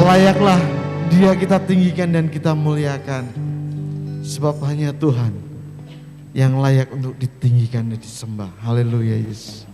layaklah Dia kita tinggikan dan kita muliakan. Sebab hanya Tuhan yang layak untuk ditinggikan dan disembah. Haleluya Yesus.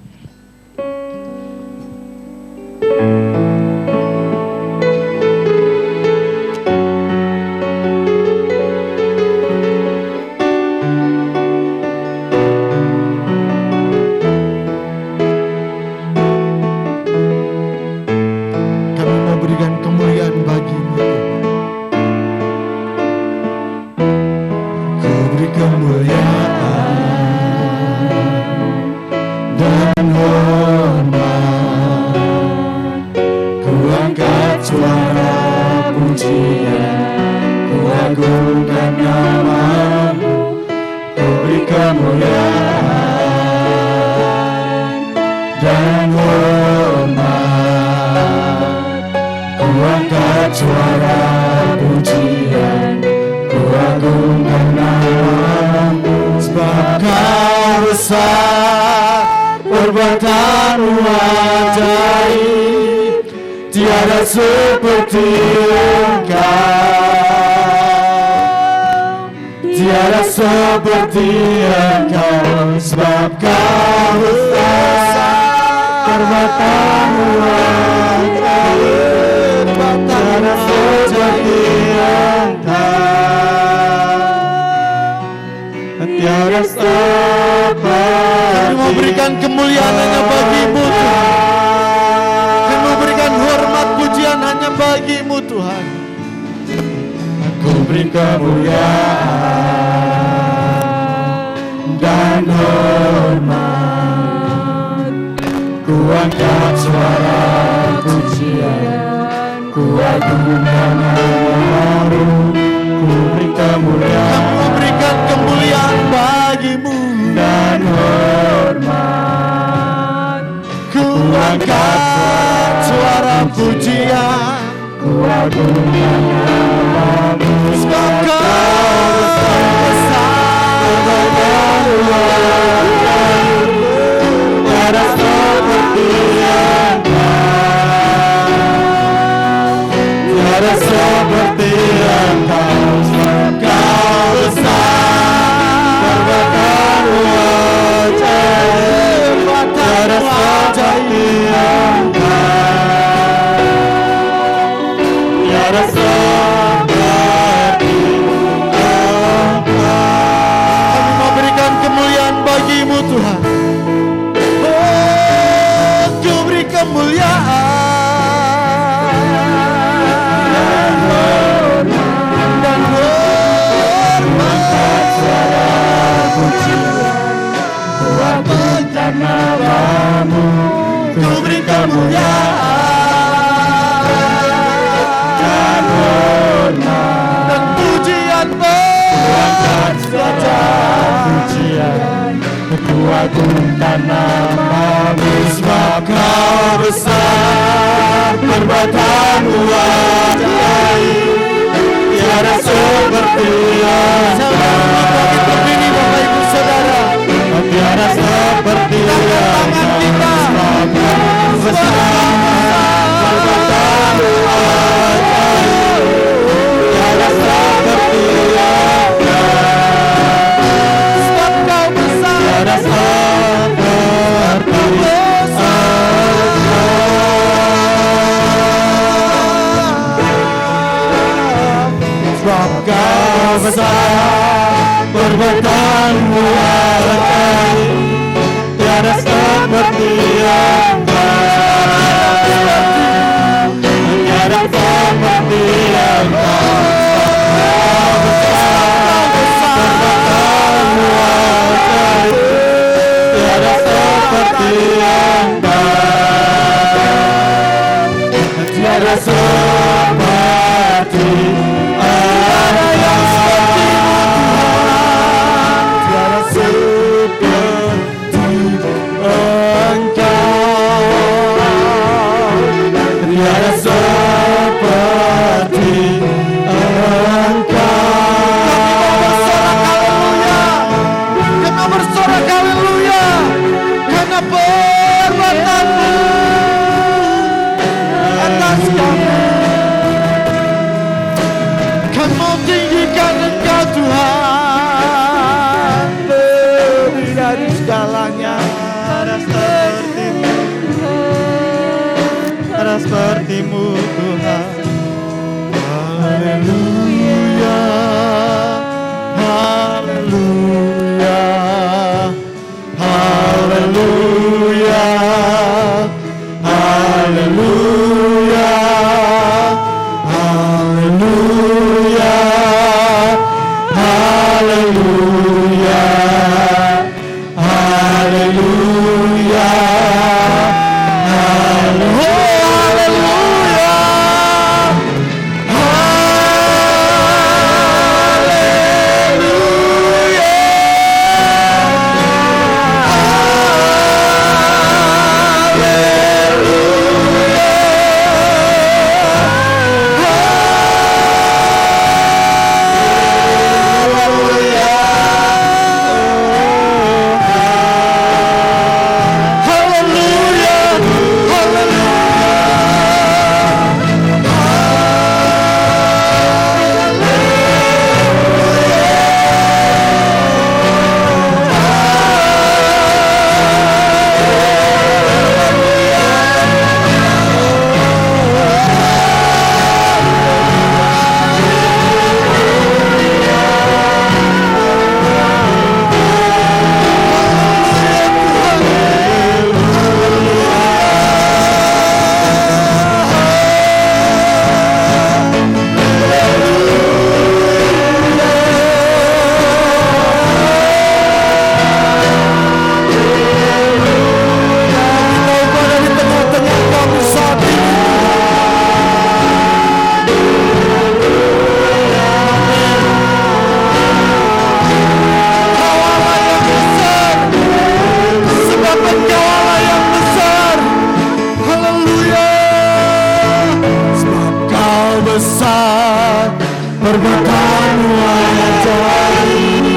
Perbuatanmu ajaib,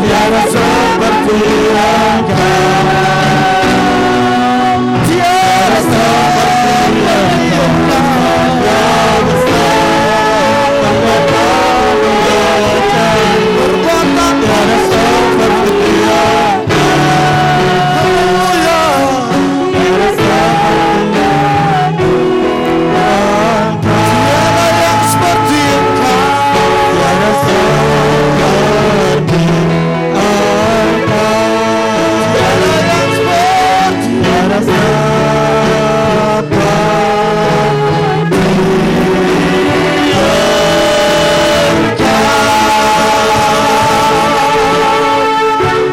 tiada seperti Engkau. Tiada seperti Engkau. Perbuatanmu ajaib, perbuatan tiada seperti Engkau. Haleluya. Tiada seperti Engkau. Tiada yang seperti Engkau. Tiada seperti Engkau. Tiada yang seperti, tiada seperti Engkau.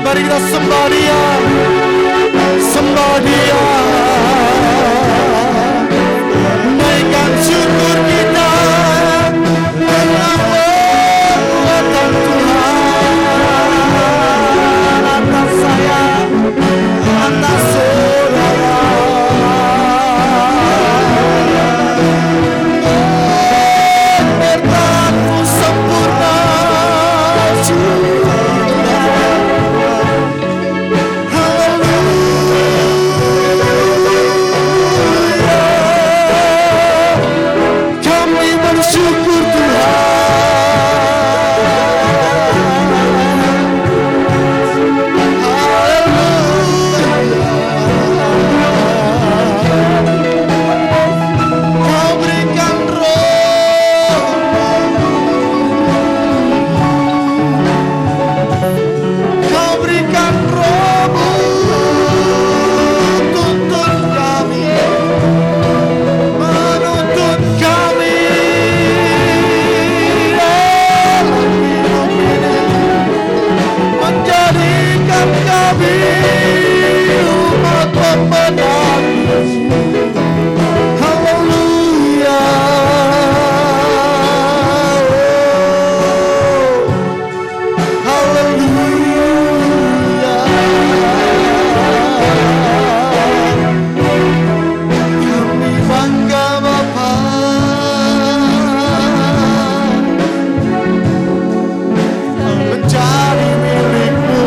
Mari kita sembah Dia, sembah Dia, naikkan syukur kita dengan perbuatan Tuhan atas saya, atas saudara. Berkat-Mu sempurna, kami bersyukur Kau berikan roh, Kau berikan roh-Mu, tuntun kami, menuntun kami dalam hidup ini, menjadikan kami umat pemenang. Haleluya. Haleluya. Kami bangga Bapa, menjadi milik-Mu.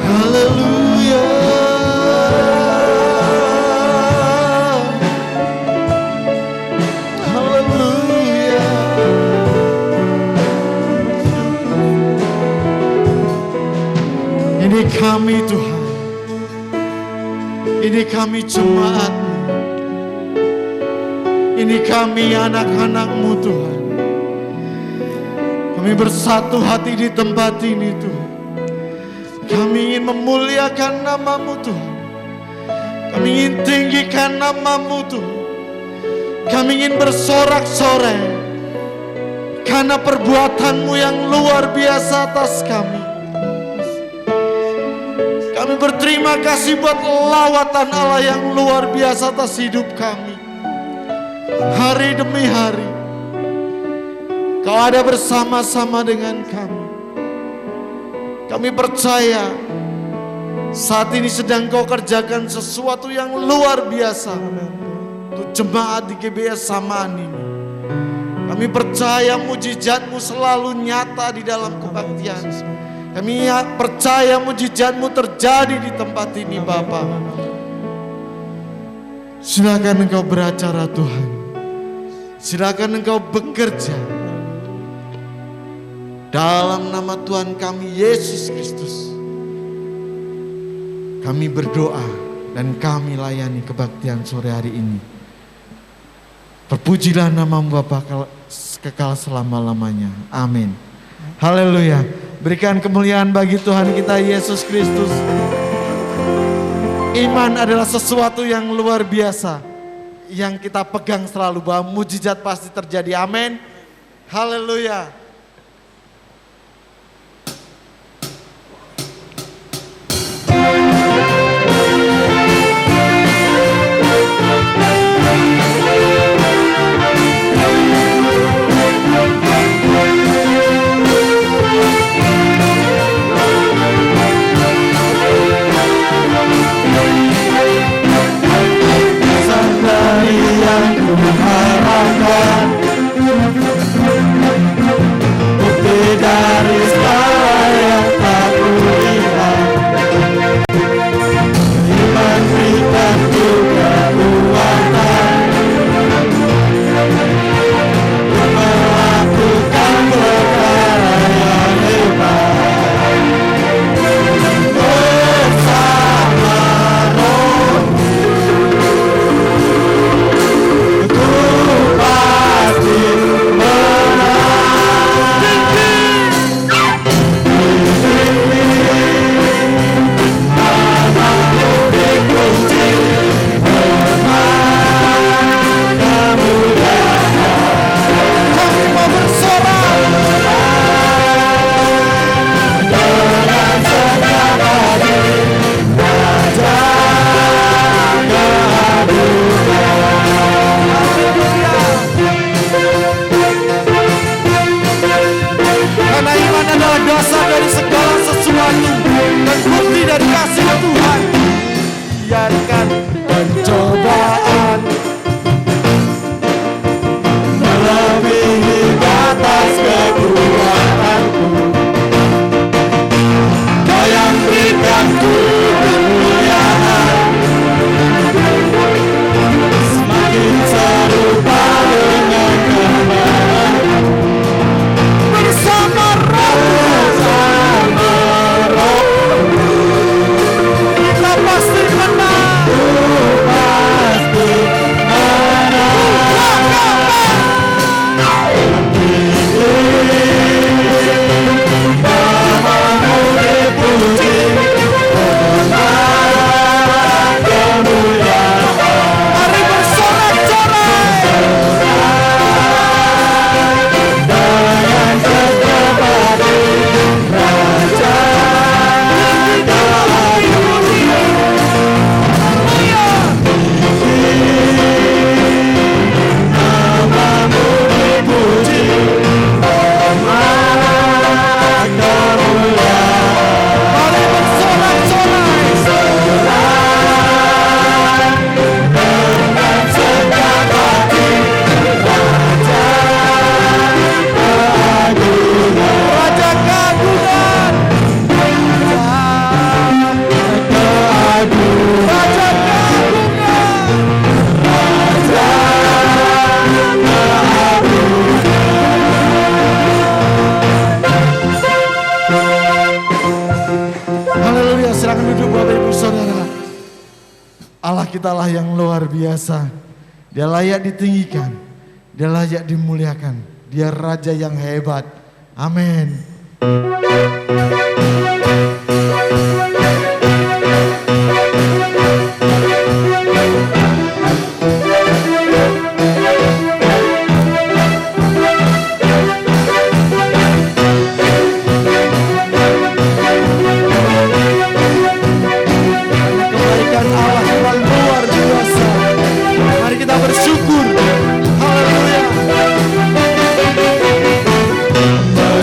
Haleluya. Haleluya. Ini kami Tuhan, ini kami jemaat-Mu, ini kami anak-anak-Mu Tuhan. Kami bersatu hati di tempat ini Tuhan. Kami ingin memuliakan nama-Mu Tuhan. Kami ingin tinggikan nama-Mu Tuhan. Kami ingin bersorak-sorai karena perbuatan-Mu yang luar biasa atas kami. Kami berterima kasih buat lawatan Allah yang luar biasa atas hidup kami. Hari demi hari, Kau ada bersama-sama dengan kami. Kami percaya saat ini sedang Kau kerjakan sesuatu yang luar biasa untuk jemaat di GBS Samaan ini. Kami percaya mujizat-Mu selalu nyata di dalam kebaktian. Kami percaya mujizat-Mu terjadi di tempat ini Bapa. Silakan Engkau beracara Tuhan. Silakan Engkau bekerja. Dalam nama Tuhan kami Yesus Kristus, kami berdoa dan kami layani kebaktian sore hari ini. Terpujilah nama-Mu Bapa kekal selama-lamanya. Amin. Haleluya. Berikan kemuliaan bagi Tuhan kita Yesus Kristus. Iman adalah sesuatu yang luar biasa yang kita pegang selalu, bahwa mujizat pasti terjadi. Amin. Haleluya. Yang pencobaan melebihi batas kekuatanku. Kau yang berikanku kemuliaan, semakin serupa dengan kebenaran. Bersama Roh kita pasti menang. Pasti kita lah yang luar biasa. Dia layak ditinggikan, dia layak dimuliakan, dia Raja yang hebat. Amin.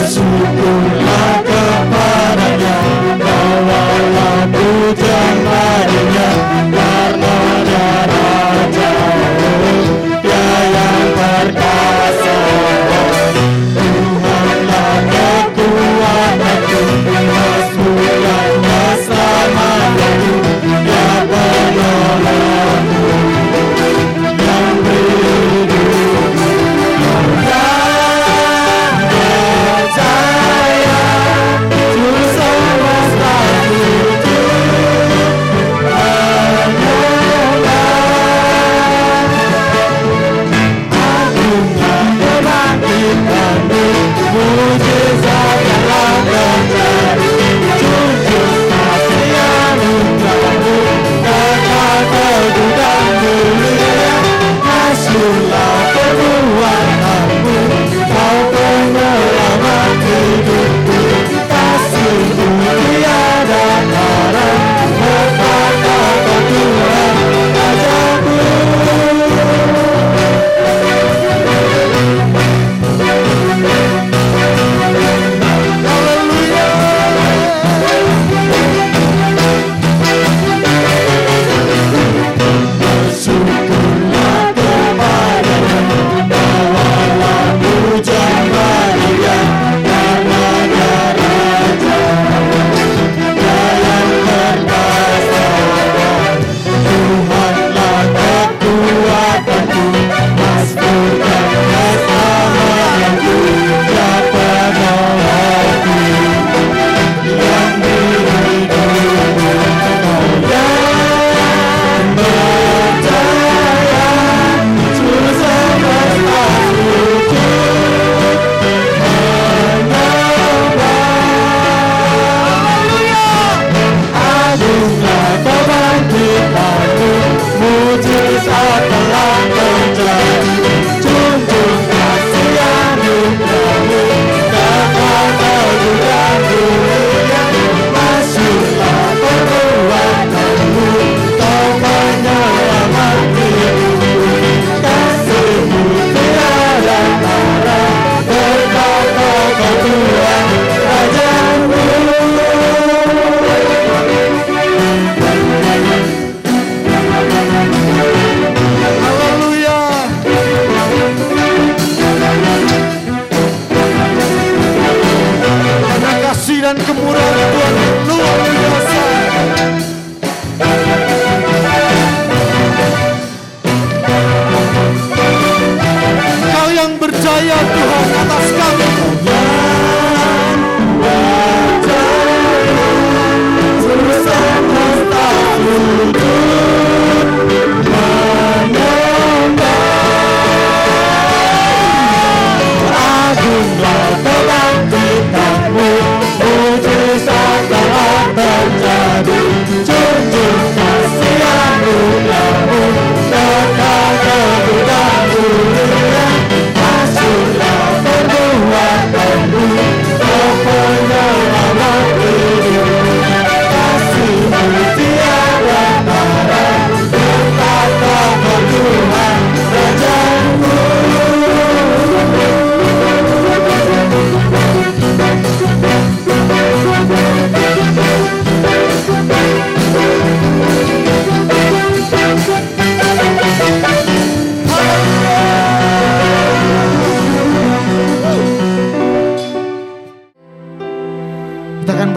Bersyukurlah kepada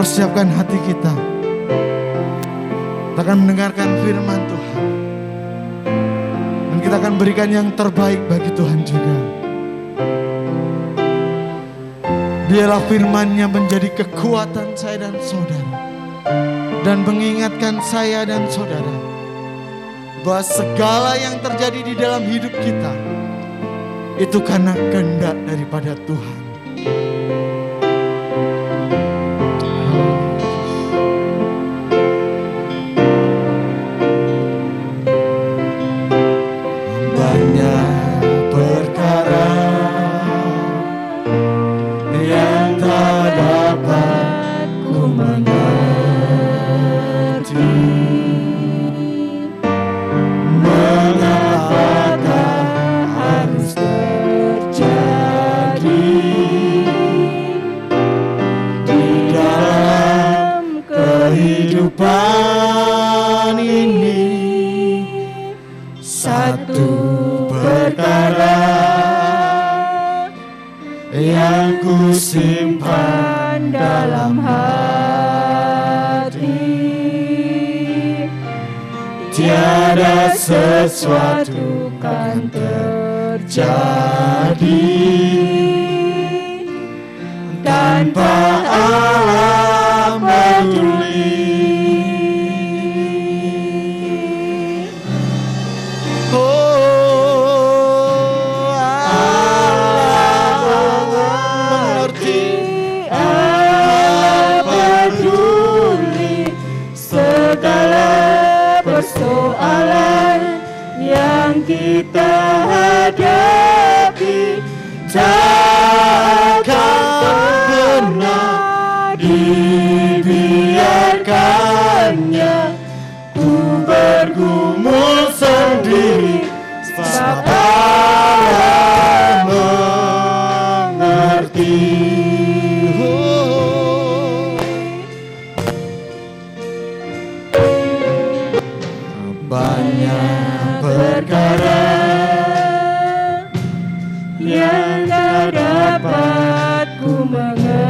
mempersiapkan hati kita. Kita akan mendengarkan firman Tuhan. Dan kita akan berikan yang terbaik bagi Tuhan juga. Biarlah firman-Nya menjadi kekuatan saya dan saudara. Dan mengingatkan saya dan saudara bahwa segala yang terjadi di dalam hidup kita itu karena kehendak daripada Tuhan. Banyak perkara yang tak dapat ku mengerti. Mengapakah harus terjadi di dalam kehidupan ini? Satu perkara yang ku simpan dalam hati, tiada sesuatu kan terjadi tanpa Allah peduli. Persoalan yang kita hadapi takkan pernah dibiarkannya ku bergumul sendiri, sebab Allah mengerti. Banyak perkara yang tak dapat ku mengerti.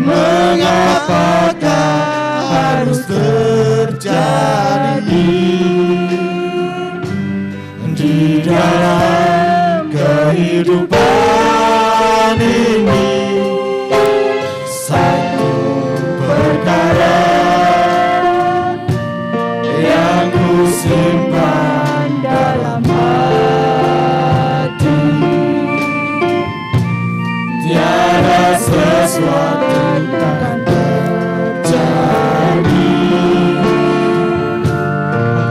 Mengapakah harus terjadi di dalam kehidupan ini? Satu perkara yang ku simpan dalam hati, tiada sesuatu takkan terjadi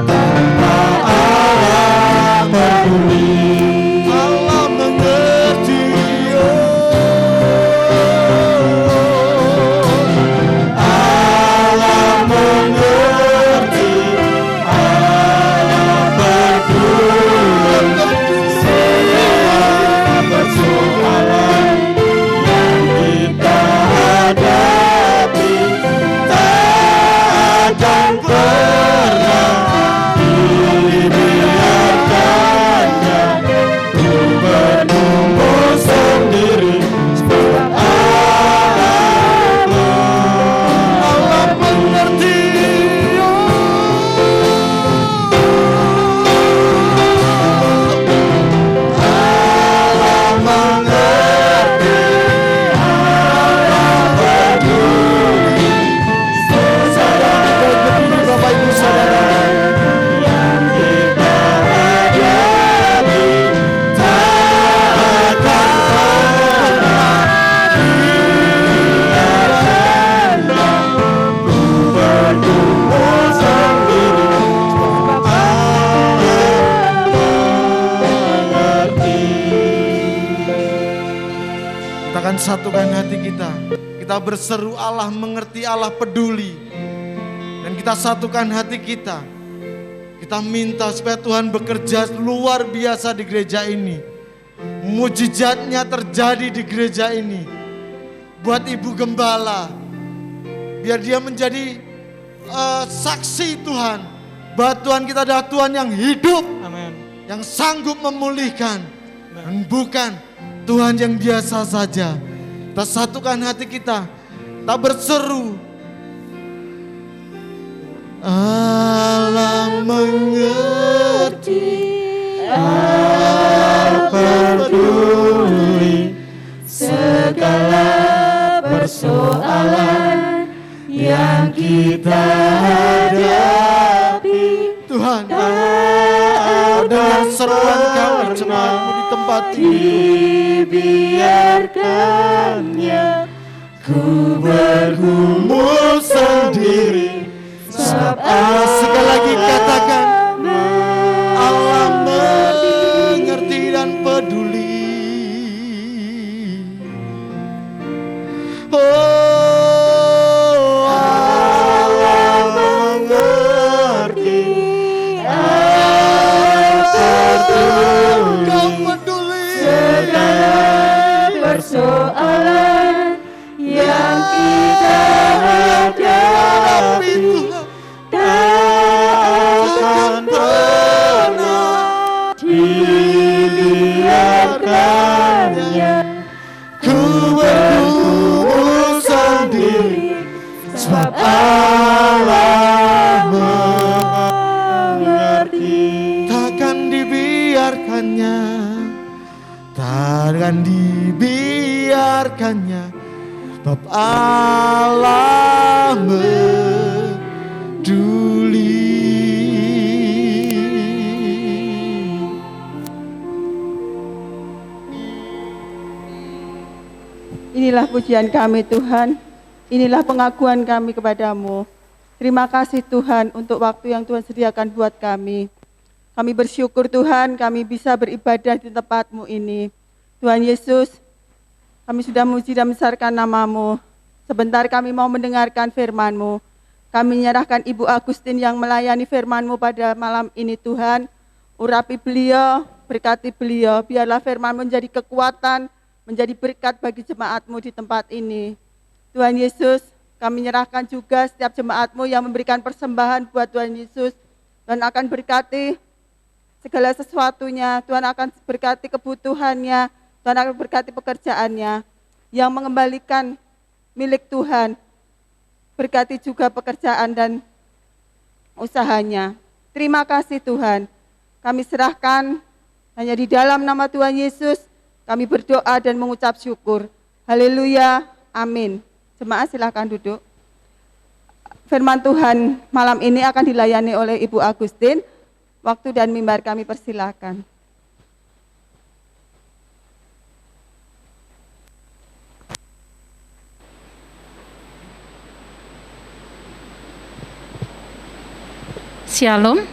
tanpa Allah peduli. Allah mengerti. Satukan hati kita. Kita berseru Allah mengerti, Allah peduli. Dan kita satukan hati kita. Kita minta supaya Tuhan bekerja luar biasa di gereja ini. Mujizatnya terjadi di gereja ini. Buat Ibu Gembala. Biar dia menjadi saksi Tuhan. Bahwa Tuhan kita adalah Tuhan yang hidup. Amin. Yang sanggup memulihkan. Dan bukan Tuhan yang biasa saja. Kita satukan hati kita, kita berseru. Allah mengerti, Allah peduli segala persoalan yang kita hadapi. Tuhan, dengan seruan kami jemaatmu di tempat ini, Dibiarkannya ku bergumul sendiri, sebab sekali lagi katakan, Allah mengerti dan peduli. Oh, Allah mengerti, Kau peduli segala persoalan yang kita hadapi. Tuhan, Tak akan pernah dibiarkannya ku bergumul sendiri, sebab Allah mengerti. takkan dibiarkannya, takkan dibiarkannya, sebab Allah peduli. Inilah pujian kami Tuhan, inilah pengakuan kami kepadamu. Terima kasih Tuhan untuk waktu yang Tuhan sediakan buat kami. Kami bersyukur Tuhan kami bisa beribadah di tempat-Mu ini. Tuhan Yesus, kami sudah memuji dan membesarkan nama-Mu. Sebentar kami mau mendengarkan firman-Mu. Kami menyerahkan Ibu Agustin yang melayani firman-Mu pada malam ini Tuhan. Urapi beliau, berkati beliau, biarlah firman-Mu menjadi kekuatan, menjadi berkat bagi jemaat-Mu di tempat ini. Tuhan Yesus, kami menyerahkan juga setiap jemaat-Mu yang memberikan persembahan buat Tuhan Yesus. Tuhan akan berkati segala sesuatunya, Tuhan akan berkati kebutuhannya, Tuhan akan berkati pekerjaannya. Yang mengembalikan milik Tuhan, berkati juga pekerjaan dan usahanya. Terima kasih Tuhan, kami serahkan hanya di dalam nama Tuhan Yesus, kami berdoa dan mengucap syukur. Haleluya, amin. Jemaat silakan duduk. Firman Tuhan malam ini akan dilayani oleh Ibu Agustin. Waktu dan mimbar kami persilakan. Shalom.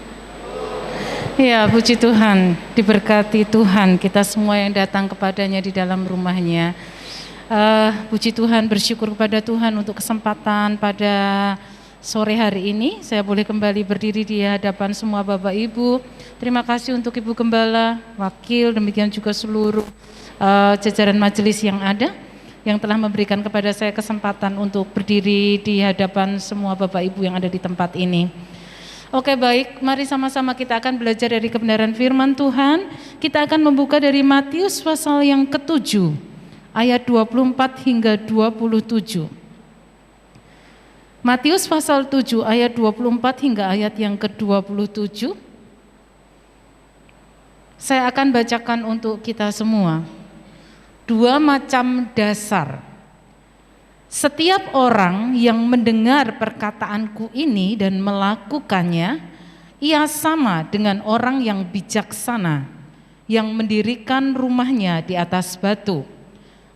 Ya, puji Tuhan, diberkati Tuhan kita semua yang datang kepadanya di dalam rumahnya. Puji Tuhan, bersyukur kepada Tuhan untuk kesempatan pada sore hari ini. Saya boleh kembali berdiri di hadapan semua Bapak Ibu. Terima kasih untuk Ibu Gembala, Wakil, demikian juga seluruh jajaran majelis yang ada, yang telah memberikan kepada saya kesempatan untuk berdiri di hadapan semua Bapak Ibu yang ada di tempat ini. Oke, baik, mari sama-sama kita akan belajar dari kebenaran firman Tuhan. Kita akan membuka dari Matius pasal yang ke-7, ayat 24 hingga 27. Matius pasal 7 ayat 24 hingga ayat yang ke-27. Saya akan bacakan untuk kita semua. Dua macam dasar. Setiap orang yang mendengar perkataanku ini dan melakukannya, ia sama dengan orang yang bijaksana, yang mendirikan rumahnya di atas batu.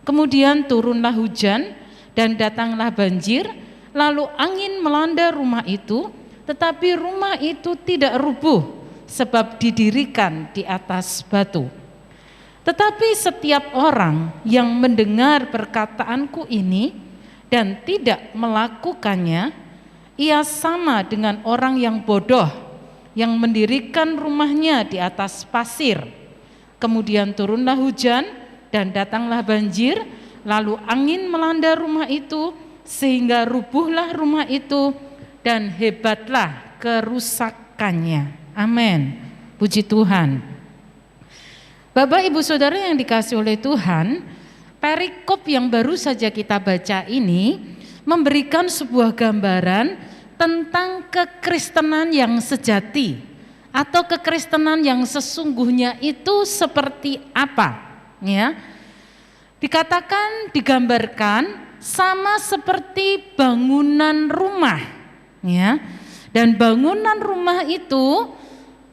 Kemudian turunlah hujan dan datanglah banjir, lalu angin melanda rumah itu, tetapi rumah itu tidak rubuh, sebab didirikan di atas batu. Tetapi setiap orang yang mendengar perkataanku ini dan tidak melakukannya, ia sama dengan orang yang bodoh, yang mendirikan rumahnya di atas pasir. Kemudian turunlah hujan dan datanglah banjir, lalu angin melanda rumah itu, sehingga rubuhlah rumah itu dan hebatlah kerusakannya. Amin. Puji Tuhan. Bapak Ibu Saudara yang dikasihi oleh Tuhan, perikop yang baru saja kita baca ini memberikan sebuah gambaran tentang kekristenan yang sejati atau kekristenan yang sesungguhnya itu seperti apa, ya. Dikatakan, digambarkan sama seperti bangunan rumah, ya. Dan bangunan rumah itu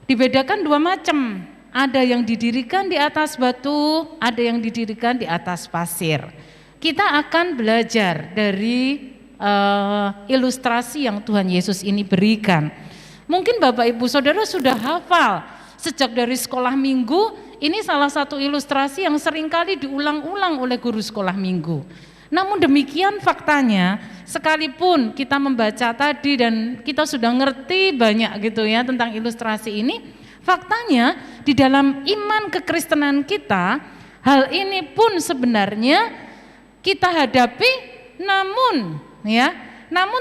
dibedakan dua macam. Ada yang didirikan di atas batu, ada yang didirikan di atas pasir. Kita akan belajar dari ilustrasi yang Tuhan Yesus ini berikan. Mungkin Bapak Ibu Saudara sudah hafal sejak dari sekolah minggu. Ini salah satu ilustrasi yang seringkali diulang-ulang oleh guru sekolah minggu. Namun demikian faktanya, sekalipun kita membaca tadi dan kita sudah ngerti banyak gitu ya tentang ilustrasi ini, faktanya di dalam iman kekristenan kita, hal ini pun sebenarnya kita hadapi, namun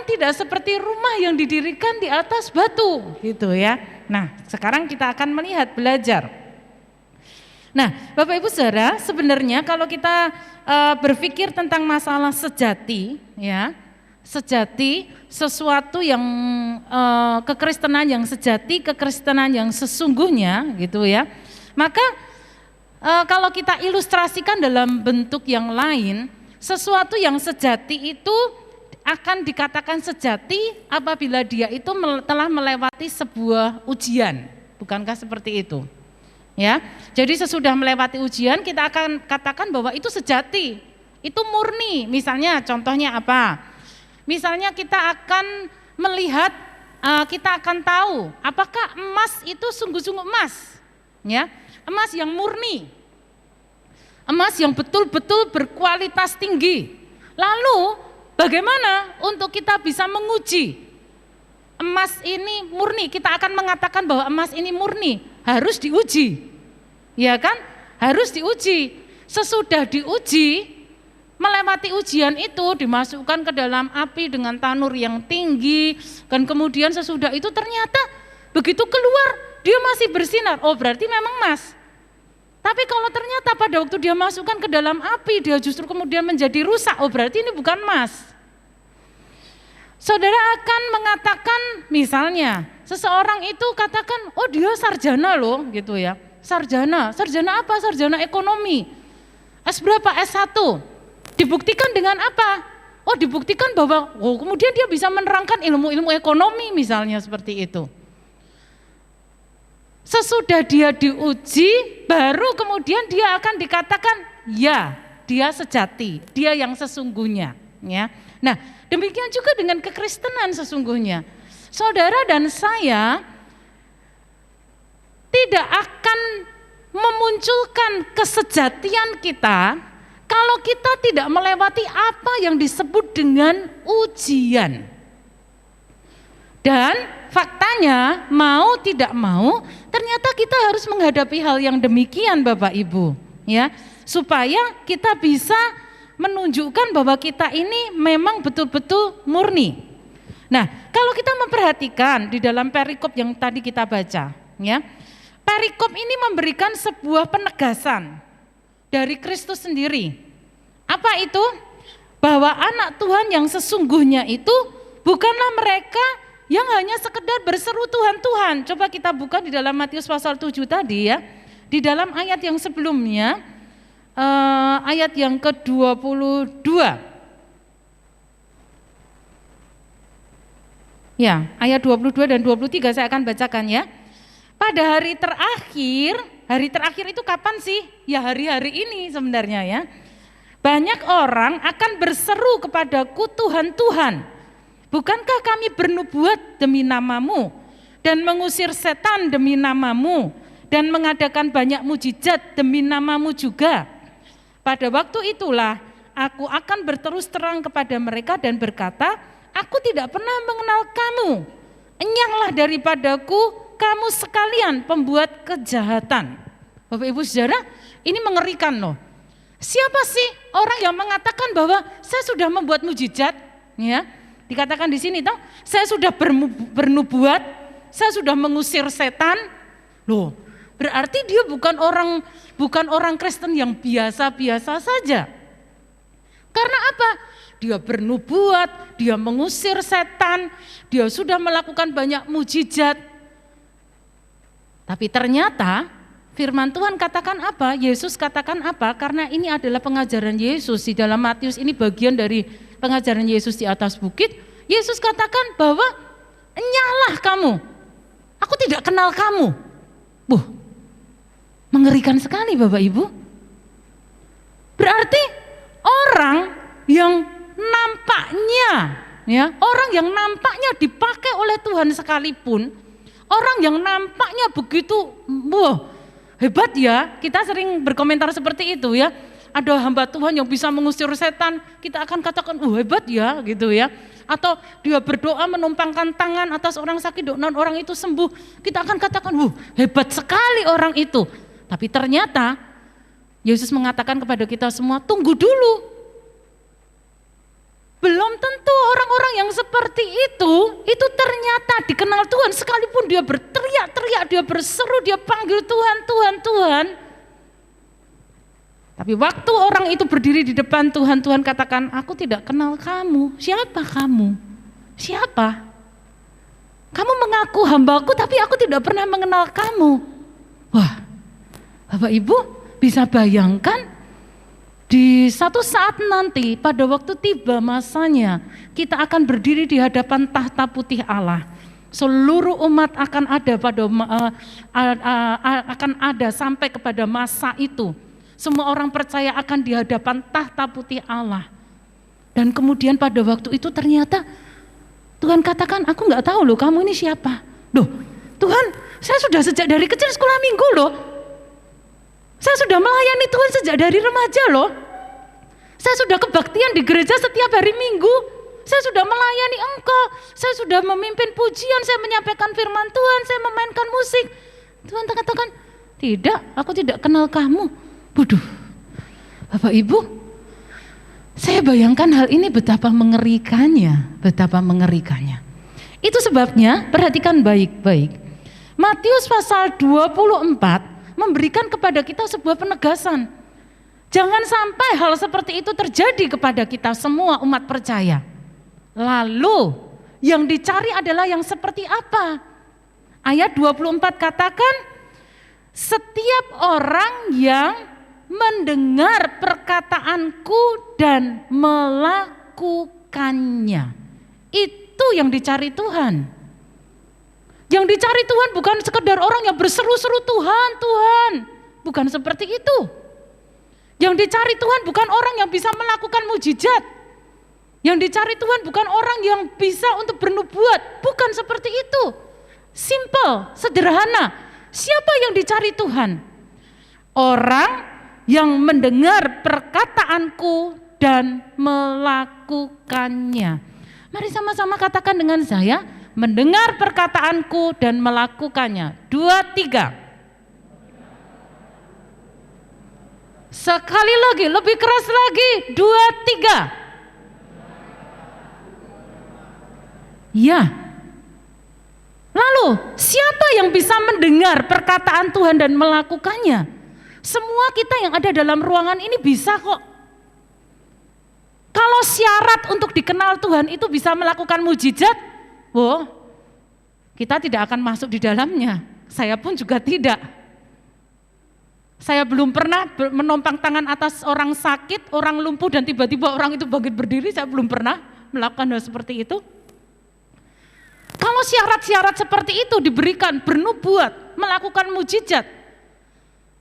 tidak seperti rumah yang didirikan di atas batu gitu ya. Nah, sekarang kita akan melihat, belajar. Nah, Bapak Ibu Saudara, sebenarnya kalau kita berpikir tentang masalah sejati, ya, sejati, sesuatu yang kekristenan yang sejati, kekristenan yang sesungguhnya gitu ya. Maka kalau kita ilustrasikan dalam bentuk yang lain, sesuatu yang sejati itu akan dikatakan sejati apabila dia itu telah melewati sebuah ujian. Bukankah seperti itu? Ya. Jadi sesudah melewati ujian kita akan katakan bahwa itu sejati. Itu murni. Misalnya contohnya apa? Misalnya kita akan melihat, kita akan tahu apakah emas itu sungguh-sungguh emas, ya, emas yang murni, emas yang betul-betul berkualitas tinggi. Lalu bagaimana untuk kita bisa menguji emas ini murni? Kita akan mengatakan bahwa emas ini murni, harus diuji, ya kan? Harus diuji. Sesudah diuji, melewati ujian itu dimasukkan ke dalam api dengan tanur yang tinggi, dan kemudian sesudah itu ternyata begitu keluar dia masih bersinar. Oh, berarti memang emas. Tapi kalau ternyata pada waktu dia masukkan ke dalam api dia justru kemudian menjadi rusak, oh berarti ini bukan emas. Saudara akan mengatakan, misalnya seseorang itu katakan, oh dia sarjana loh gitu ya. Sarjana apa? Sarjana ekonomi. S berapa? S1. Dibuktikan dengan apa? Oh, dibuktikan bahwa kemudian dia bisa menerangkan ilmu-ilmu ekonomi misalnya seperti itu. Sesudah dia diuji, baru kemudian dia akan dikatakan, ya, dia sejati, dia yang sesungguhnya, ya. Nah, demikian juga dengan kekristenan sesungguhnya. Saudara dan saya tidak akan memunculkan kesejatian kita kalau kita tidak melewati apa yang disebut dengan ujian. Dan faktanya mau tidak mau ternyata kita harus menghadapi hal yang demikian Bapak Ibu, ya, supaya kita bisa menunjukkan bahwa kita ini memang betul-betul murni. Nah, kalau kita memperhatikan di dalam perikop yang tadi kita baca, ya, perikop ini memberikan sebuah penegasan dari Kristus sendiri. Apa itu? Bahwa anak Tuhan yang sesungguhnya itu bukanlah mereka yang hanya sekedar berseru Tuhan, Tuhan. Coba kita buka di dalam Matius pasal 7 tadi ya. Di dalam ayat yang sebelumnya, ayat yang ke-22. Ya, ayat 22 dan 23 saya akan bacakan ya. Pada hari terakhir itu kapan sih? Ya hari-hari ini sebenarnya ya. Banyak orang akan berseru kepadaku, Tuhan, Tuhan, bukankah kami bernubuat demi namamu dan mengusir setan demi namamu dan mengadakan banyak mujizat demi namamu juga? Pada waktu itulah aku akan berterus terang kepada mereka dan berkata, aku tidak pernah mengenal kamu. Enyahlah daripadaku kamu sekalian pembuat kejahatan. Bapak Ibu Saudara, ini mengerikan loh. Siapa sih orang yang mengatakan bahwa saya sudah membuat mujizat? Ya, dikatakan di sini toh, saya sudah bernubuat, saya sudah mengusir setan. Loh, Berarti dia bukan orang Kristen yang biasa-biasa saja. Karena apa? Dia bernubuat, dia mengusir setan, dia sudah melakukan banyak mujizat. Tapi ternyata firman Tuhan katakan apa? Yesus katakan apa? Karena ini adalah pengajaran Yesus di dalam Matius, ini bagian dari pengajaran Yesus di atas bukit. Yesus katakan bahwa enyalah kamu, aku tidak kenal kamu. Mengerikan sekali Bapak Ibu. Berarti orang yang nampaknya, orang yang nampaknya dipakai oleh Tuhan sekalipun, orang yang nampaknya begitu, hebat ya, kita sering berkomentar seperti itu ya. Ada hamba Tuhan yang bisa mengusir setan, kita akan katakan, hebat ya gitu ya. Atau dia berdoa menumpangkan tangan atas orang sakit dan orang itu sembuh, kita akan katakan, hebat sekali orang itu. Tapi ternyata Yesus mengatakan kepada kita semua, tunggu dulu. Belum tentu orang-orang yang seperti itu ternyata dikenal Tuhan, sekalipun dia berteriak-teriak, dia berseru, dia panggil Tuhan, Tuhan, Tuhan. Tapi waktu orang itu berdiri di depan Tuhan, Tuhan katakan, aku tidak kenal kamu. Siapa kamu? Siapa? Kamu mengaku hambaku, tapi aku tidak pernah mengenal kamu. Wah, Bapak Ibu bisa bayangkan di satu saat nanti pada waktu tiba masanya kita akan berdiri di hadapan tahta putih Allah. Seluruh umat akan ada sampai kepada masa itu. Semua orang percaya akan di hadapan tahta putih Allah. Dan kemudian pada waktu itu ternyata Tuhan katakan, aku nggak tahu loh kamu ini siapa. Loh, Tuhan, saya sudah sejak dari kecil sekolah minggu loh. Saya sudah melayani Tuhan sejak dari remaja loh. Saya sudah kebaktian di gereja setiap hari Minggu. Saya sudah melayani Engkau. Saya sudah memimpin pujian, saya menyampaikan firman Tuhan, saya memainkan musik. Tuhan katakan, tidak, aku tidak kenal kamu. Waduh, Bapak Ibu, saya bayangkan hal ini betapa mengerikannya, betapa mengerikannya. Itu sebabnya perhatikan baik-baik. Matius pasal 24 memberikan kepada kita sebuah penegasan. Jangan sampai hal seperti itu terjadi kepada kita semua umat percaya. Lalu yang dicari adalah yang seperti apa? Ayat 24 katakan, setiap orang yang mendengar perkataanku dan melakukannya. Itu yang dicari Tuhan. Yang dicari Tuhan bukan sekedar orang yang berseru-seru Tuhan, Tuhan. Bukan seperti itu. Yang dicari Tuhan bukan orang yang bisa melakukan mujizat. Yang dicari Tuhan bukan orang yang bisa untuk bernubuat. Bukan seperti itu. Simple, sederhana. Siapa yang dicari Tuhan? Orang yang mendengar perkataanku dan melakukannya. Mari sama-sama katakan dengan saya, mendengar perkataanku dan melakukannya. 2, 3. Sekali lagi, lebih keras lagi. 2, 3. Ya. Lalu, siapa yang bisa mendengar perkataan Tuhan dan melakukannya? Semua kita yang ada dalam ruangan ini bisa kok. Kalau syarat untuk dikenal Tuhan itu bisa melakukan mujizat, kita tidak akan masuk di dalamnya. Saya pun juga tidak. Saya belum pernah menompang tangan atas orang sakit, orang lumpuh dan tiba-tiba orang itu bangkit berdiri, saya belum pernah melakukan hal seperti itu. Kalau syarat-syarat seperti itu diberikan, bernubuat, melakukan mujizat,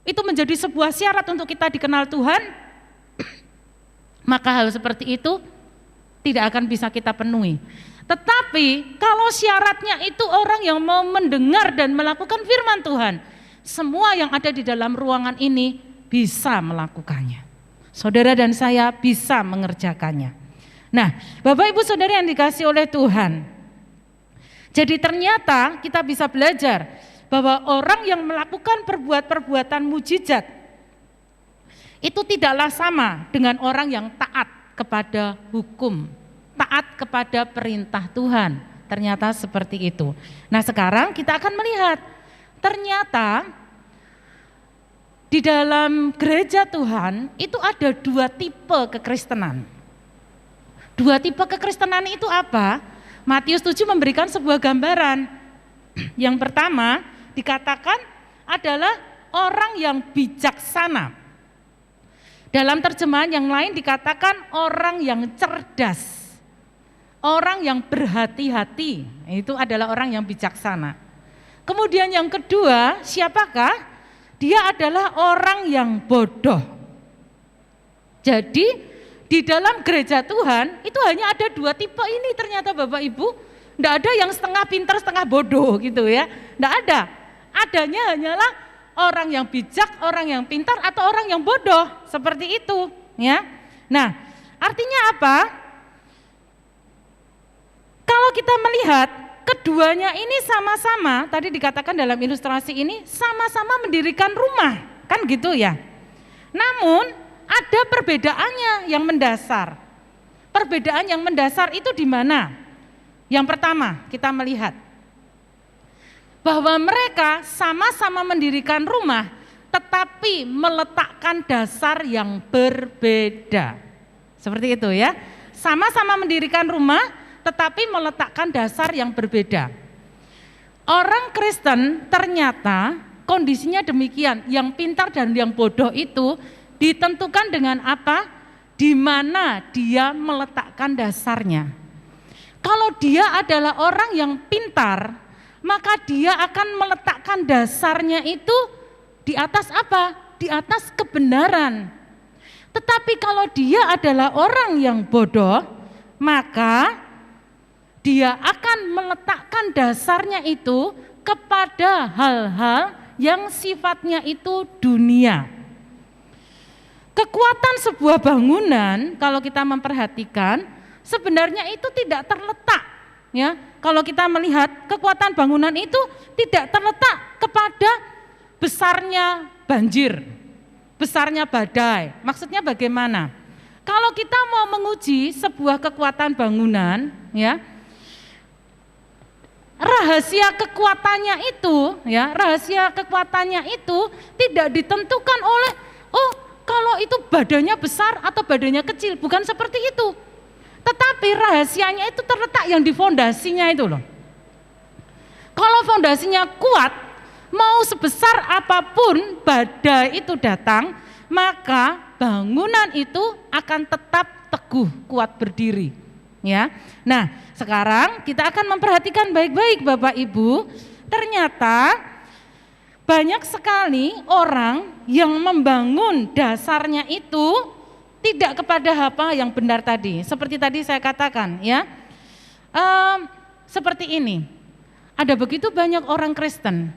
itu menjadi sebuah syarat untuk kita dikenal Tuhan, maka hal seperti itu tidak akan bisa kita penuhi. Tetapi kalau syaratnya itu orang yang mau mendengar dan melakukan firman Tuhan, semua yang ada di dalam ruangan ini bisa melakukannya. Saudara dan saya bisa mengerjakannya. Nah, Bapak Ibu Saudara yang dikasihi oleh Tuhan, jadi ternyata kita bisa belajar bahwa orang yang melakukan perbuatan mujizat itu tidaklah sama dengan orang yang taat kepada hukum, taat kepada perintah Tuhan. Ternyata seperti itu. Nah, sekarang kita akan melihat ternyata di dalam gereja Tuhan itu ada 2 tipe kekristenan. 2 tipe kekristenan itu apa? Matius 7 memberikan sebuah gambaran. Yang pertama dikatakan adalah orang yang bijaksana. Dalam terjemahan yang lain dikatakan orang yang cerdas. Orang yang berhati-hati, itu adalah orang yang bijaksana. Kemudian yang kedua, siapakah? Dia adalah orang yang bodoh. Jadi di dalam gereja Tuhan itu hanya ada 2 tipe ini ternyata Bapak Ibu. Tidak ada yang setengah pintar setengah bodoh gitu ya. Tidak ada. Adanya hanyalah orang yang bijak, orang yang pintar atau orang yang bodoh. Seperti itu ya. Nah artinya apa? Kalau kita melihat keduanya ini sama-sama, tadi dikatakan dalam ilustrasi ini sama-sama mendirikan rumah, kan gitu ya. Namun ada perbedaannya yang mendasar. Perbedaan yang mendasar itu di mana? Yang pertama kita melihat bahwa mereka sama-sama mendirikan rumah tetapi meletakkan dasar yang berbeda. Seperti itu ya. Sama-sama mendirikan rumah tetapi meletakkan dasar yang berbeda. Orang Kristen ternyata kondisinya demikian, yang pintar dan yang bodoh itu ditentukan dengan apa? Di mana dia meletakkan dasarnya. Kalau dia adalah orang yang pintar, maka dia akan meletakkan dasarnya itu di atas apa? Di atas kebenaran. Tetapi kalau dia adalah orang yang bodoh, maka dia akan meletakkan dasarnya itu kepada hal-hal yang sifatnya itu dunia. Kekuatan sebuah bangunan kalau kita memperhatikan sebenarnya itu tidak terletak ya. Kalau kita melihat kekuatan bangunan itu tidak terletak kepada besarnya banjir, besarnya badai. Maksudnya bagaimana? Kalau kita mau menguji sebuah kekuatan bangunan ya, rahasia kekuatannya itu tidak ditentukan oleh kalau itu badannya besar atau badannya kecil, bukan seperti itu. Tetapi rahasianya itu terletak yang di fondasinya itu loh. Kalau fondasinya kuat, mau sebesar apapun badai itu datang, maka bangunan itu akan tetap teguh, kuat berdiri. Ya. Nah, sekarang kita akan memperhatikan baik-baik Bapak Ibu. Ternyata banyak sekali orang yang membangun dasarnya itu tidak kepada apa yang benar tadi. Seperti tadi saya katakan ya. Seperti ini. Ada begitu banyak orang Kristen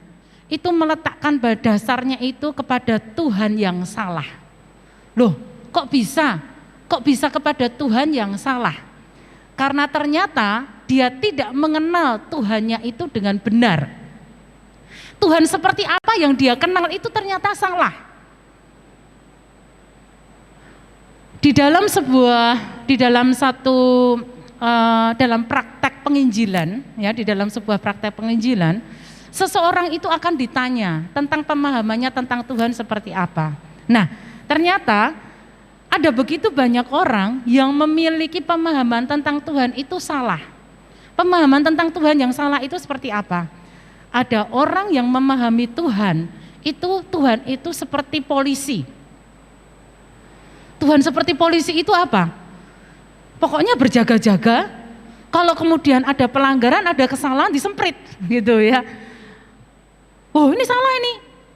itu meletakkan dasarnya itu kepada Tuhan yang salah. Loh, kok bisa? Kok bisa kepada Tuhan yang salah? Karena ternyata dia tidak mengenal Tuhannya itu dengan benar. Tuhan seperti apa yang dia kenal itu ternyata salah. Dalam praktek penginjilan, ya, di dalam sebuah praktek penginjilan, seseorang itu akan ditanya tentang pemahamannya tentang Tuhan seperti apa. Nah, ternyata ada begitu banyak orang yang memiliki pemahaman tentang Tuhan itu salah. Pemahaman tentang Tuhan yang salah itu seperti apa? Ada orang yang memahami Tuhan itu seperti polisi. Tuhan seperti polisi itu apa? Pokoknya berjaga-jaga, kalau kemudian ada pelanggaran, ada kesalahan disemprit gitu ya. Oh ini salah ini,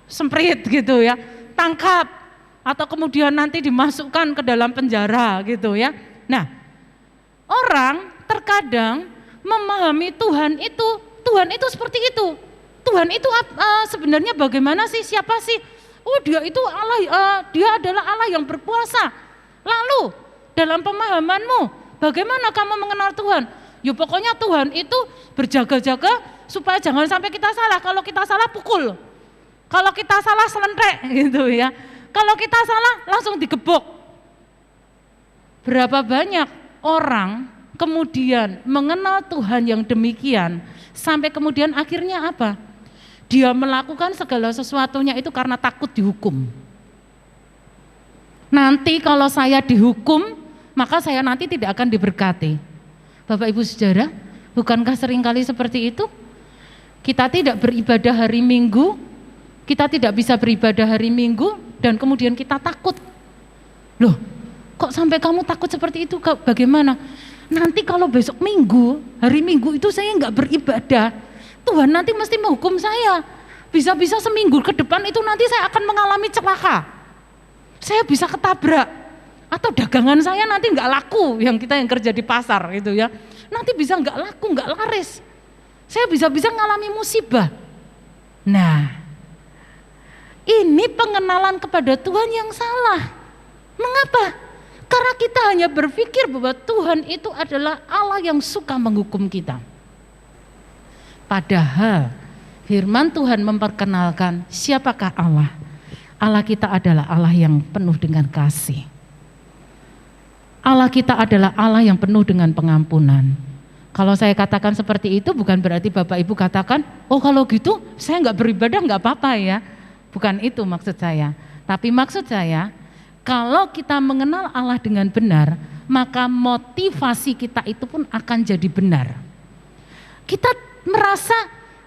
semprit gitu ya, tangkap, atau kemudian nanti dimasukkan ke dalam penjara gitu ya. Nah, orang terkadang memahami Tuhan itu seperti itu. Tuhan itu sebenarnya bagaimana sih, siapa sih? Oh dia itu Allah, dia adalah Allah yang berkuasa. Lalu dalam pemahamanmu, bagaimana kamu mengenal Tuhan? Ya pokoknya Tuhan itu berjaga-jaga supaya jangan sampai kita salah. Kalau kita salah pukul, kalau kita salah selentrek gitu ya. Kalau kita salah langsung digebok. Berapa banyak orang kemudian mengenal Tuhan yang demikian, sampai kemudian akhirnya apa? Dia melakukan segala sesuatunya itu karena takut dihukum. Nanti kalau saya dihukum, maka saya nanti tidak akan diberkati. Bapak Ibu Saudara, bukankah seringkali seperti itu? Kita tidak beribadah hari Minggu, kita tidak bisa beribadah hari Minggu, dan kemudian kita takut. Loh, kok sampai kamu takut seperti itu? Bagaimana? Nanti kalau besok Minggu, hari Minggu itu saya nggak beribadah, Tuhan nanti mesti menghukum saya. Bisa-bisa seminggu ke depan itu nanti saya akan mengalami celaka. Saya bisa ketabrak, atau dagangan saya nanti nggak laku, yang kerja di pasar gitu ya, nanti bisa nggak laku, nggak laris. Saya bisa-bisa mengalami musibah. Nah, ini pengenalan kepada Tuhan yang salah. Mengapa? Karena kita hanya berpikir bahwa Tuhan itu adalah Allah yang suka menghukum kita. Padahal firman Tuhan memperkenalkan siapakah Allah. Allah kita adalah Allah yang penuh dengan kasih. Allah kita adalah Allah yang penuh dengan pengampunan. Kalau saya katakan seperti itu bukan berarti Bapak Ibu katakan, oh kalau gitu saya nggak beribadah nggak apa-apa ya. Bukan itu maksud saya. Tapi maksud saya, kalau kita mengenal Allah dengan benar, maka motivasi kita itu pun akan jadi benar. Kita merasa,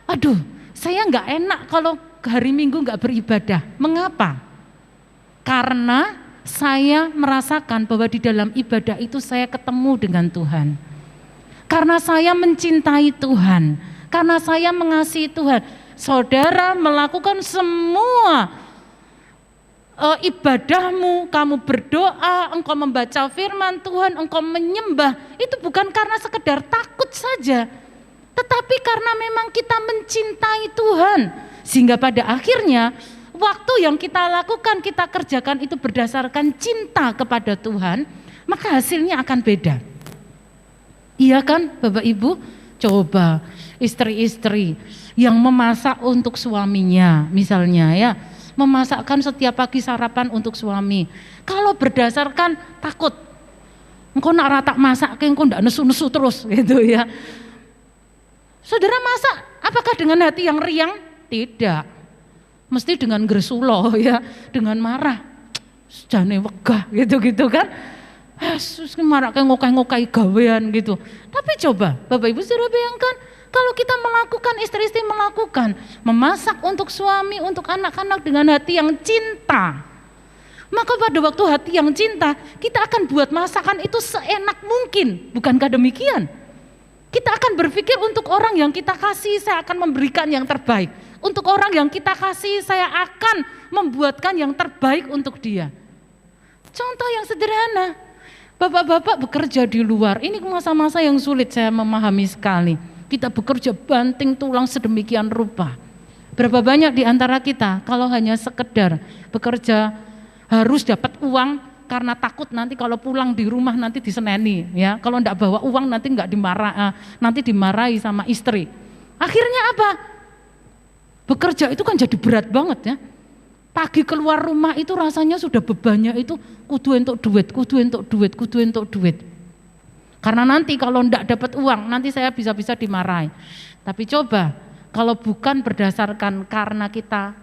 aduh saya nggak enak kalau hari Minggu nggak beribadah. Mengapa? Karena saya merasakan bahwa di dalam ibadah itu saya ketemu dengan Tuhan. Karena saya mencintai Tuhan, karena saya mengasihi Tuhan. Saudara melakukan semua ibadahmu, kamu berdoa, engkau membaca firman Tuhan, engkau menyembah, itu bukan karena sekedar takut saja, tetapi karena memang kita mencintai Tuhan. Sehingga pada akhirnya waktu yang kita lakukan, kita kerjakan itu berdasarkan cinta kepada Tuhan, maka hasilnya akan beda. Iya kan Bapak Ibu? Coba istri-istri yang memasak untuk suaminya misalnya ya, memasakkan setiap pagi sarapan untuk suami. Kalau berdasarkan takut, engkau nak rata masak, engkau ndak nesu-nesu terus gitu ya. Saudara masak, apakah dengan hati yang riang? Tidak. Mesti dengan gresulo ya, dengan marah. Jane wegah gitu-gitu kan. Yesus marah kayak ngokai-ngokai gawean gitu. Tapi coba Bapak Ibu sudah bayangkan, kalau kita melakukan, istri-istri melakukan, memasak untuk suami, untuk anak-anak dengan hati yang cinta, maka pada waktu hati yang cinta, kita akan buat masakan itu seenak mungkin. Bukankah demikian? Kita akan berpikir untuk orang yang kita kasih, saya akan memberikan yang terbaik. Untuk orang yang kita kasih, saya akan membuatkan yang terbaik untuk dia. Contoh yang sederhana, bapak-bapak bekerja di luar, ini masa-masa yang sulit saya memahami sekali. Kita bekerja banting tulang sedemikian rupa. Berapa banyak di antara kita kalau hanya sekedar bekerja harus dapat uang karena takut nanti kalau pulang di rumah nanti diseneni ya. Kalau enggak bawa uang nanti enggak nanti dimarahi sama istri. Akhirnya apa? Bekerja itu kan jadi berat banget ya. Pagi keluar rumah itu rasanya sudah bebannya itu kudu entuk duit. Karena nanti kalau enggak dapat uang, nanti saya bisa-bisa dimarahi. Tapi coba, kalau bukan berdasarkan karena kita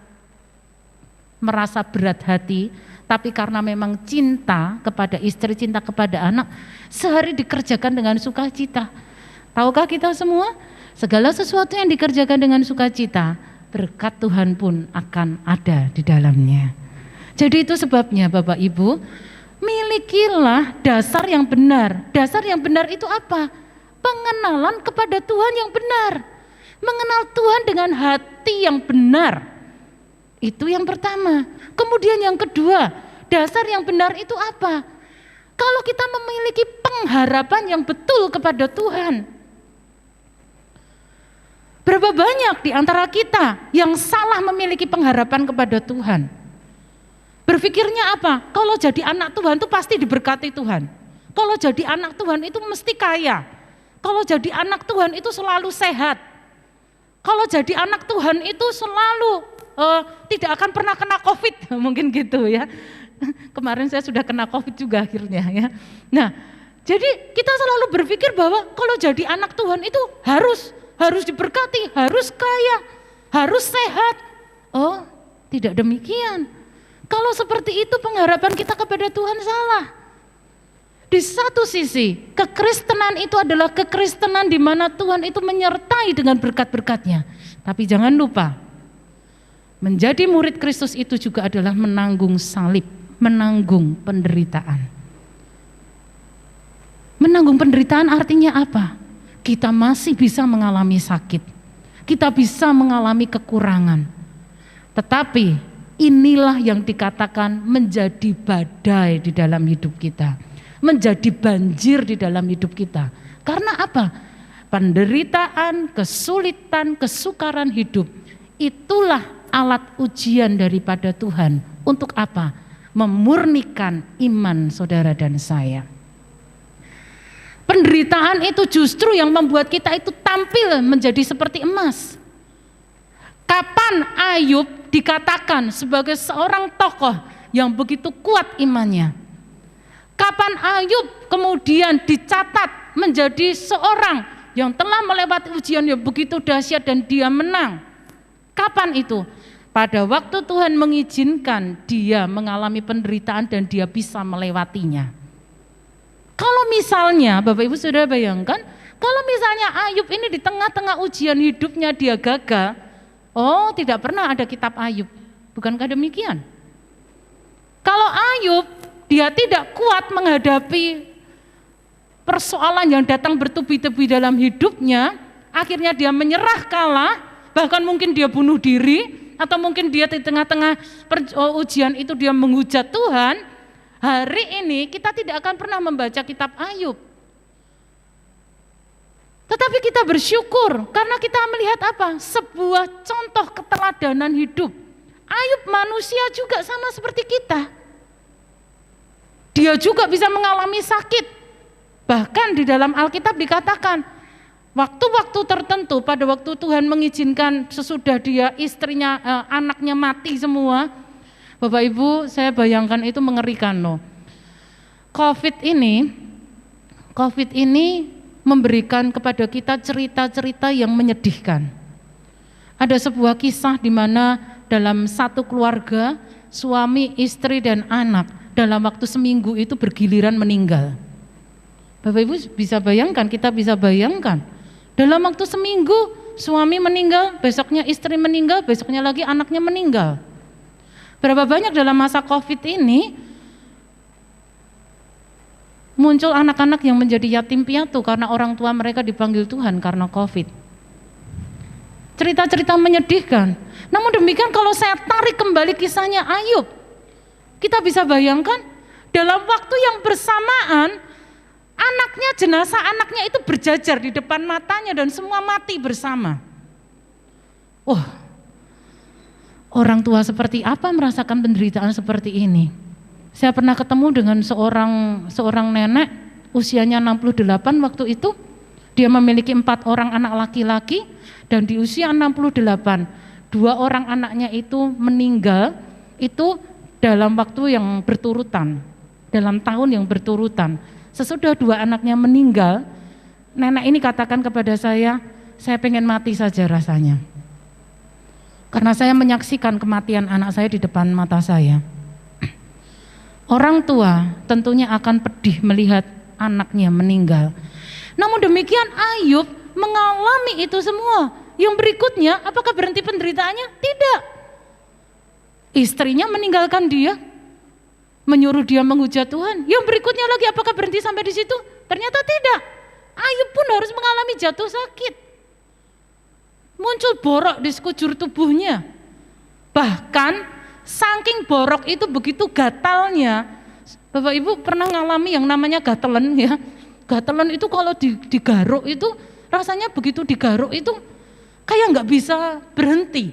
merasa berat hati, tapi karena memang cinta kepada istri, cinta kepada anak, sehari dikerjakan dengan sukacita. Tahukah kita semua, segala sesuatu yang dikerjakan dengan sukacita, berkat Tuhan pun akan ada di dalamnya. Jadi itu sebabnya Bapak Ibu, milikilah dasar yang benar. Dasar yang benar itu apa? Pengenalan kepada Tuhan yang benar. Mengenal Tuhan dengan hati yang benar. Itu yang pertama. Kemudian yang kedua, dasar yang benar itu apa? Kalau kita memiliki pengharapan yang betul kepada Tuhan. Berapa banyak di antara kita yang salah memiliki pengharapan kepada Tuhan? Berpikirnya apa? Kalau jadi anak Tuhan itu pasti diberkati Tuhan. Kalau jadi anak Tuhan itu mesti kaya. Kalau jadi anak Tuhan itu selalu sehat. Kalau jadi anak Tuhan itu selalu tidak akan pernah kena COVID, mungkin gitu ya. Kemarin saya sudah kena COVID juga akhirnya ya. Nah, jadi kita selalu berpikir bahwa kalau jadi anak Tuhan itu harus diberkati, harus kaya, harus sehat. Oh, tidak demikian. Kalau seperti itu pengharapan kita kepada Tuhan salah. Di satu sisi, kekristenan itu adalah kekristenan di mana Tuhan itu menyertai dengan berkat-berkat-Nya. Tapi jangan lupa, menjadi murid Kristus itu juga adalah menanggung salib, menanggung penderitaan. Menanggung penderitaan artinya apa? Kita masih bisa mengalami sakit, kita bisa mengalami kekurangan. Tetapi inilah yang dikatakan menjadi badai di dalam hidup kita, menjadi banjir di dalam hidup kita. Karena apa? Penderitaan, kesulitan, kesukaran hidup, itulah alat ujian daripada Tuhan. Untuk apa? Memurnikan iman saudara dan saya. Penderitaan itu justru yang membuat kita itu tampil menjadi seperti emas. Kapan Ayub dikatakan sebagai seorang tokoh yang begitu kuat imannya? Kapan Ayub kemudian dicatat menjadi seorang yang telah melewati ujian yang begitu dahsyat dan dia menang? Kapan itu? Pada waktu Tuhan mengizinkan dia mengalami penderitaan dan dia bisa melewatinya. Kalau misalnya, Bapak Ibu sudah bayangkan, kalau misalnya Ayub ini di tengah-tengah ujian hidupnya dia gagal, oh tidak pernah ada kitab Ayub, bukankah demikian? Kalau Ayub dia tidak kuat menghadapi persoalan yang datang bertubi-tubi dalam hidupnya, akhirnya dia menyerah kalah, bahkan mungkin dia bunuh diri, atau mungkin dia di tengah-tengah ujian itu dia menghujat Tuhan. Hari ini kita tidak akan pernah membaca kitab Ayub. Tetapi kita bersyukur karena kita melihat apa? Sebuah contoh keteladanan hidup. Ayub manusia juga sama seperti kita. Dia juga bisa mengalami sakit. Bahkan di dalam Alkitab dikatakan, waktu-waktu tertentu pada waktu Tuhan mengizinkan sesudah dia istrinya, anaknya mati semua. Bapak Ibu, saya bayangkan itu mengerikan loh. COVID ini memberikan kepada kita cerita-cerita yang menyedihkan. Ada sebuah kisah di mana dalam satu keluarga, suami, istri, dan anak dalam waktu seminggu itu bergiliran meninggal. Bapak Ibu bisa bayangkan, kita bisa bayangkan. Dalam waktu seminggu suami meninggal, besoknya istri meninggal, besoknya lagi anaknya meninggal. Berapa banyak dalam masa COVID ini muncul anak-anak yang menjadi yatim piatu karena orang tua mereka dipanggil Tuhan karena COVID. Cerita-cerita menyedihkan. Namun demikian kalau saya tarik kembali kisahnya Ayub, kita bisa bayangkan dalam waktu yang bersamaan jenazah anaknya itu berjajar di depan matanya dan semua mati bersama. Orang tua seperti apa merasakan penderitaan seperti ini? Saya pernah ketemu dengan seorang nenek usianya 68 waktu itu. Dia memiliki 4 orang anak laki-laki dan di usia 68 2 orang anaknya itu meninggal itu dalam waktu yang berturutan, dalam tahun yang berturutan. Sesudah 2 anaknya meninggal, nenek ini katakan kepada saya pengen mati saja rasanya. Karena saya menyaksikan kematian anak saya di depan mata saya. Orang tua tentunya akan pedih melihat anaknya meninggal. Namun demikian Ayub mengalami itu semua. Yang berikutnya, apakah berhenti penderitaannya? Tidak. Istrinya meninggalkan dia, menyuruh dia menghujat Tuhan. Yang berikutnya lagi, apakah berhenti sampai di situ? Ternyata tidak. Ayub pun harus mengalami jatuh sakit. Muncul borok di sekujur tubuhnya. Bahkan saking borok itu begitu gatalnya. Bapak Ibu pernah ngalami yang namanya gatelan ya. Gatelan itu kalau digaruk itu rasanya begitu digaruk itu kayak nggak bisa berhenti.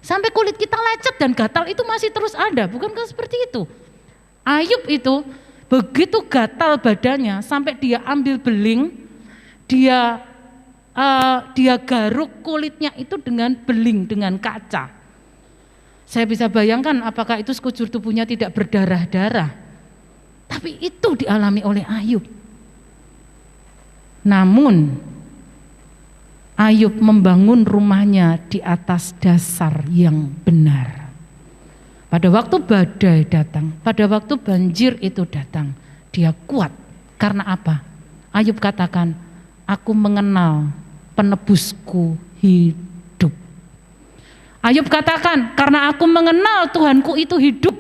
Sampai kulit kita lecet dan gatal itu masih terus ada, bukankah seperti itu? Ayub itu begitu gatal badannya sampai dia ambil beling, dia garuk kulitnya itu dengan beling, dengan kaca. Saya bisa bayangkan apakah itu sekujur tubuhnya tidak berdarah-darah. Tapi itu dialami oleh Ayub. Namun Ayub membangun rumahnya di atas dasar yang benar. Pada waktu badai datang, pada waktu banjir itu datang, dia kuat. Karena apa? Ayub katakan, aku mengenal penebusku hidup. Ayub katakan, karena aku mengenal Tuhanku itu hidup.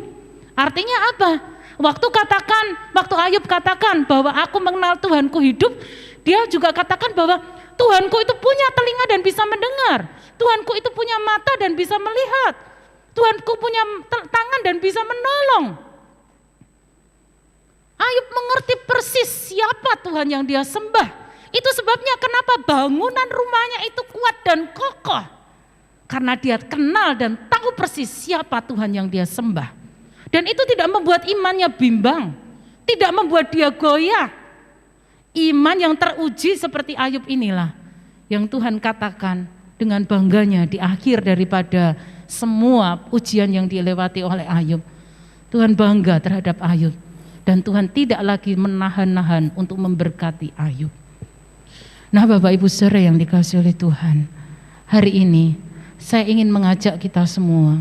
Artinya apa? Waktu Ayub katakan bahwa aku mengenal Tuhanku hidup, dia juga katakan bahwa Tuhanku itu punya telinga dan bisa mendengar. Tuhanku itu punya mata dan bisa melihat. Tuhanku punya tangan dan bisa menolong. Ayub mengerti persis siapa Tuhan yang dia sembah. Itu sebabnya kenapa bangunan rumahnya itu kuat dan kokoh. Karena dia kenal dan tahu persis siapa Tuhan yang dia sembah. Dan itu tidak membuat imannya bimbang. Tidak membuat dia goyah. Iman yang teruji seperti Ayub inilah yang Tuhan katakan dengan bangganya di akhir daripada semua ujian yang dilewati oleh Ayub. Tuhan bangga terhadap Ayub dan Tuhan tidak lagi menahan-nahan untuk memberkati Ayub. Nah, Bapak Ibu Saudara yang dikasihi oleh Tuhan, hari ini saya ingin mengajak kita semua.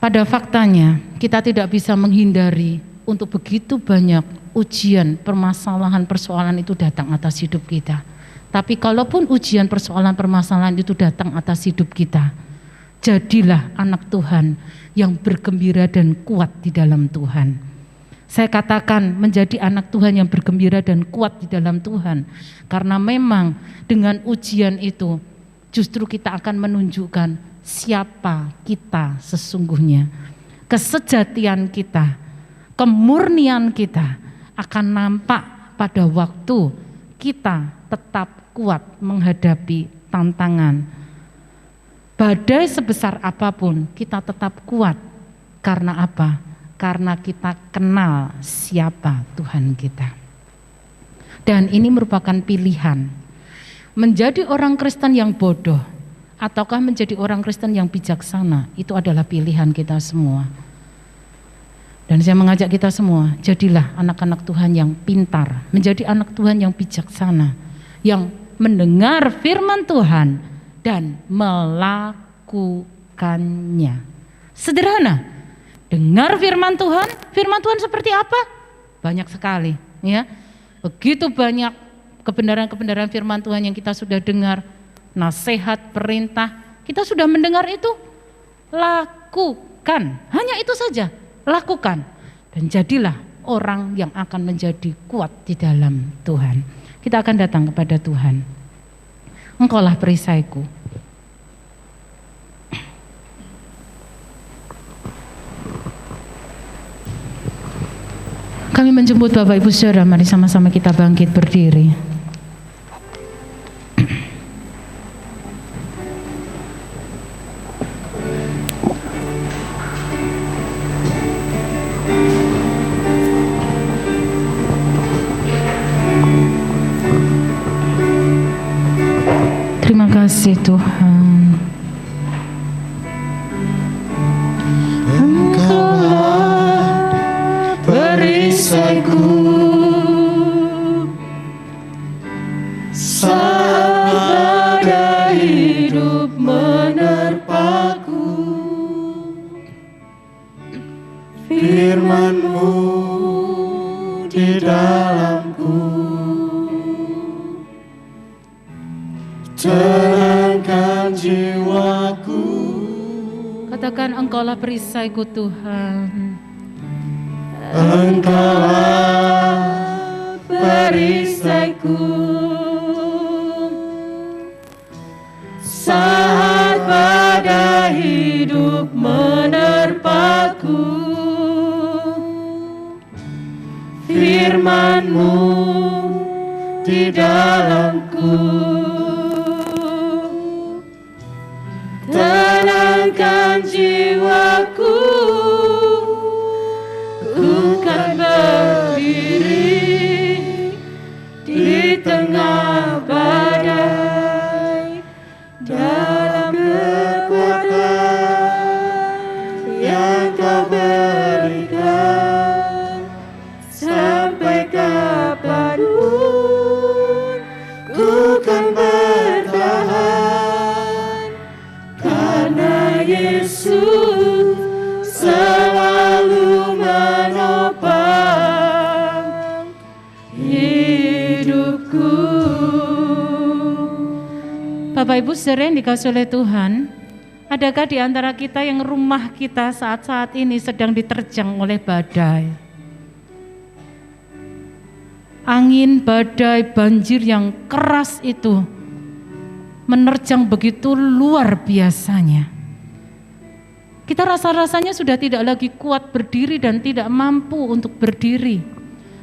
Pada faktanya kita tidak bisa menghindari untuk begitu banyak ujian, permasalahan, persoalan itu datang atas hidup kita. Tapi kalaupun ujian, persoalan, permasalahan itu datang atas hidup kita, jadilah anak Tuhan yang bergembira dan kuat di dalam Tuhan. Saya katakan menjadi anak Tuhan yang bergembira dan kuat di dalam Tuhan. Karena memang dengan ujian itu justru kita akan menunjukkan siapa kita sesungguhnya. Kesejatian kita, kemurnian kita akan nampak pada waktu kita tetap kuat menghadapi tantangan. Badai sebesar apapun kita tetap kuat. Karena apa? Karena kita kenal siapa Tuhan kita. Dan ini merupakan pilihan. Menjadi orang Kristen yang bodoh ataukah menjadi orang Kristen yang bijaksana, itu adalah pilihan kita semua. Dan saya mengajak kita semua, jadilah anak-anak Tuhan yang pintar, menjadi anak Tuhan yang bijaksana, yang mendengar firman Tuhan dan melakukannya. Sederhana, dengar firman Tuhan seperti apa? Banyak sekali, ya. Begitu banyak kebenaran-kebenaran firman Tuhan yang kita sudah dengar, nasihat, perintah, kita sudah mendengar itu, lakukan, hanya itu saja. Lakukan dan jadilah orang yang akan menjadi kuat di dalam Tuhan. Kita akan datang kepada Tuhan. Engkaulah perisaiku. Kami menjemput Bapak Ibu Saudara, mari sama-sama kita bangkit berdiri. Terima kasih Tuhan. Engkaulah perisaiku saat badai hidup menerpaku. Firman-Mu di dalamku tenangkan jiwaku. Katakan, Engkaulah perisaiku Tuhan. Engkaulah perisaiku saat badai hidup menerpaku. Firman-Mu di dalamku tenangkan jiwaku. Ku kan berdiri di tengah badai dalam kekuatan yang Kau berikan. Sampai kapanpun ku kan bertahan karena Yesus Bapak Ibu saudara yang dikasihi oleh Tuhan, adakah di antara kita yang rumah kita saat-saat ini sedang diterjang oleh badai? Angin, badai, banjir yang keras itu menerjang begitu luar biasanya. Kita rasa-rasanya sudah tidak lagi kuat berdiri dan tidak mampu untuk berdiri.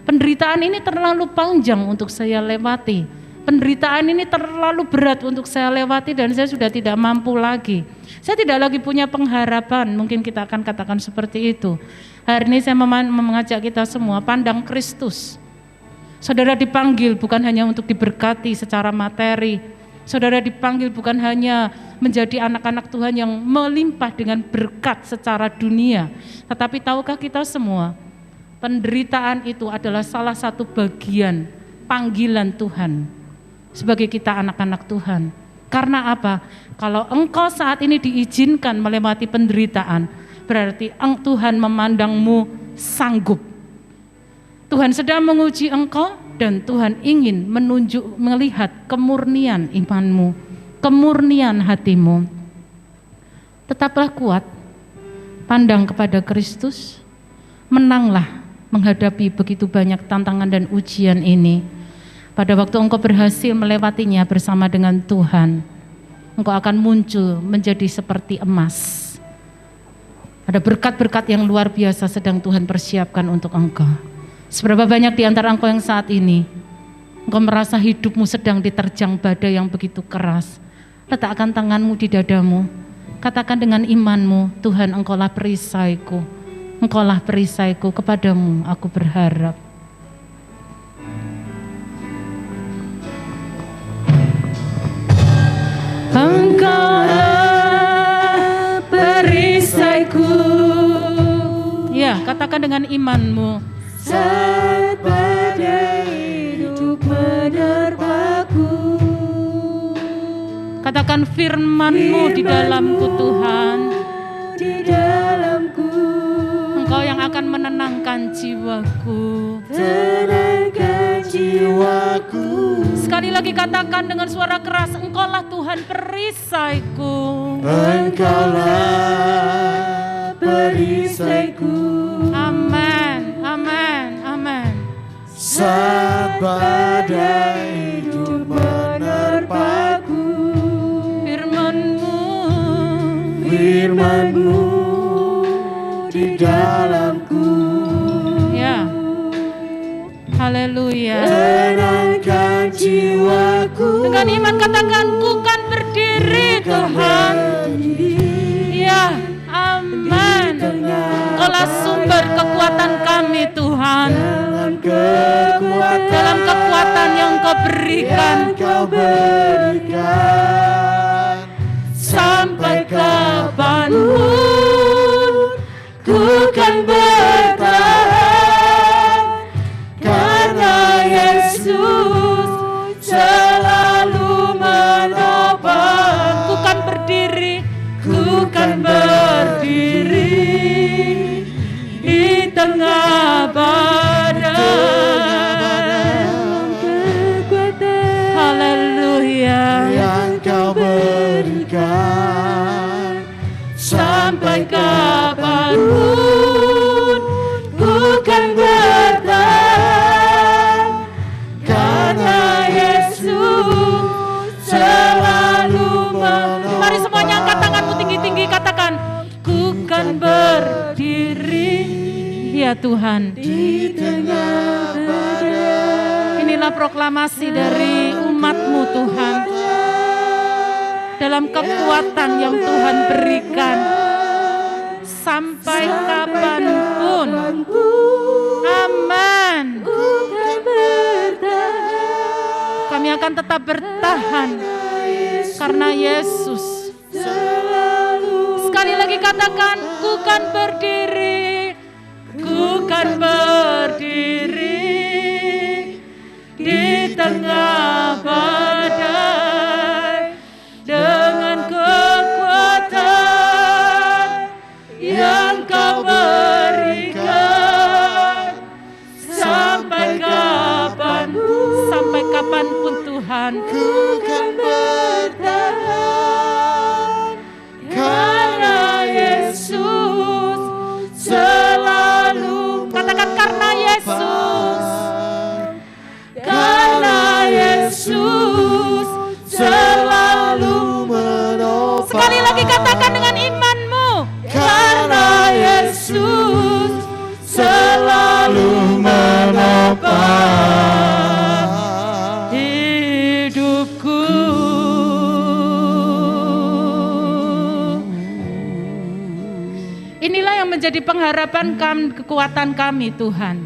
Penderitaan ini terlalu panjang untuk saya lewati. Penderitaan ini terlalu berat untuk saya lewati dan saya sudah tidak mampu lagi. Saya tidak lagi punya pengharapan, mungkin kita akan katakan seperti itu. Hari ini saya mengajak kita semua pandang Kristus. Saudara dipanggil bukan hanya untuk diberkati secara materi. Saudara dipanggil bukan hanya menjadi anak-anak Tuhan yang melimpah dengan berkat secara dunia. Tetapi tahukah kita semua, penderitaan itu adalah salah satu bagian panggilan Tuhan sebagai kita anak-anak Tuhan. Karena apa? Kalau engkau saat ini diizinkan melewati penderitaan, berarti Tuhan memandangmu sanggup. Tuhan sedang menguji engkau dan Tuhan ingin melihat kemurnian imanmu, kemurnian hatimu. Tetaplah kuat, pandang kepada Kristus, menanglah menghadapi begitu banyak tantangan dan ujian ini. Pada waktu engkau berhasil melewatinya bersama dengan Tuhan, engkau akan muncul menjadi seperti emas. Ada berkat-berkat yang luar biasa sedang Tuhan persiapkan untuk engkau. Seberapa banyak di antara engkau yang saat ini engkau merasa hidupmu sedang diterjang badai yang begitu keras. Letakkan tanganmu di dadamu, katakan dengan imanmu, Tuhan engkaulah perisaiku, engkaulah perisaiku, kepadamu aku berharap. Engkaulah perisaiku. Ya, katakan dengan imanmu. Saat badai hidup menerpaku. Katakan firman-Mu di dalamku Tuhan. Di dalamku. Engkau yang akan menenangkan jiwaku. Tenangkan jiwaku. Sekali lagi katakan dengan suara keras, Engkaulah Tuhan perisaiku. Engkaulah perisaiku. Amin, amin, amin. Saat badai hidup menerpaku, Firman-Mu di dalamku. Ya, haleluya. Tenangkan jiwaku. Dengan iman katakan, ku kan berdiri Tuhan. Ya, amin. Engkaulah sumber kekuatan kami Tuhan. Dalam kekuatan yang Engkau berikan, sampai kapanpun ku kan bertahan, karena Yesus selalu menopang. Ku kan berdiri di tengah badai. Haleluya. yang Kau berikan, Sampai kapanpun ku kan bertahan, karena Yesus selalu menolong. Mari semuanya angkat tanganmu tinggi-tinggi, katakan, ku kan berdiri, ya Tuhan. Di tengah badai. Inilah proklamasi dari umat-Mu Tuhan. Dalam kekuatan yang Tuhan berikan, sampai kapanpun. Amin. Kami akan tetap bertahan karena Yesus. Sekali lagi katakan, ku kan berdiri di tengah badai dengan kekuatan yang Kau berikan. Sampai kapanpun Tuhan, ku kan bertahan. Inilah yang menjadi pengharapan kami, kekuatan kami Tuhan.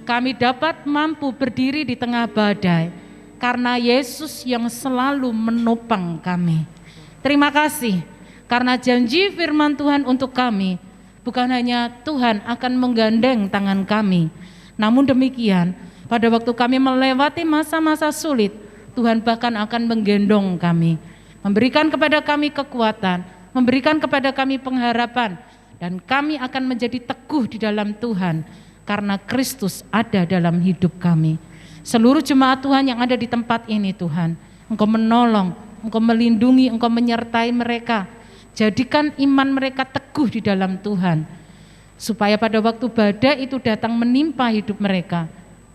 Kami dapat mampu berdiri di tengah badai karena Yesus yang selalu menopang kami. Terima kasih karena janji firman Tuhan untuk kami, bukan hanya Tuhan akan menggandeng tangan kami, namun demikian pada waktu kami melewati masa-masa sulit, Tuhan bahkan akan menggendong kami, memberikan kepada kami kekuatan, memberikan kepada kami pengharapan, dan kami akan menjadi teguh di dalam Tuhan karena Kristus ada dalam hidup kami. Seluruh jemaat Tuhan yang ada di tempat ini Tuhan, Engkau menolong, Engkau melindungi, Engkau menyertai mereka. Jadikan iman mereka teguh di dalam Tuhan, supaya pada waktu badai itu datang menimpa hidup mereka,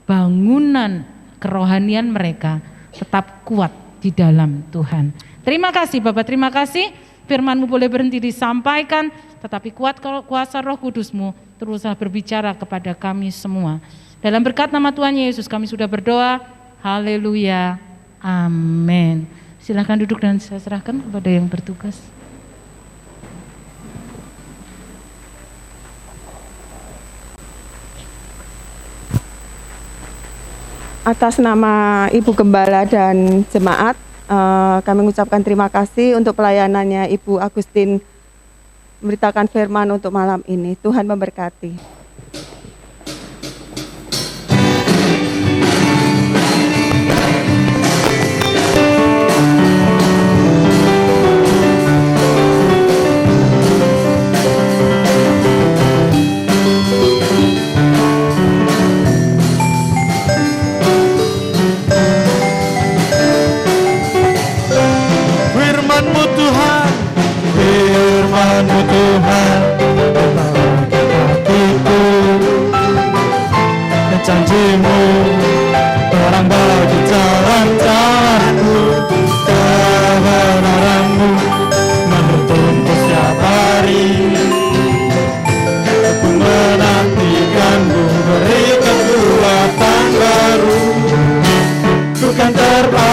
bangunan kerohanian mereka tetap kuat di dalam Tuhan. Terima kasih Bapak, terima kasih. Firman-Mu boleh berhenti disampaikan, tetapi kuat kuasa Roh Kudus-Mu teruslah berbicara kepada kami semua. Dalam berkat nama Tuhan Yesus kami sudah berdoa. Haleluya. Amin. Silakan duduk dan saya serahkan kepada yang bertugas. Atas nama Ibu Gembala dan jemaat, kami mengucapkan terima kasih untuk pelayanannya Ibu Agustin memberitakan firman untuk malam ini. Tuhan memberkati. Firman-Mu Tuhan, Firman-Mu Tuhan, hatiku, janji-Mu terang bagi jalan-jalanku, kebenaran-Mu menuntunku setiap hari. Aku menantikan-Mu, beri kekuatan baru, bukan terbang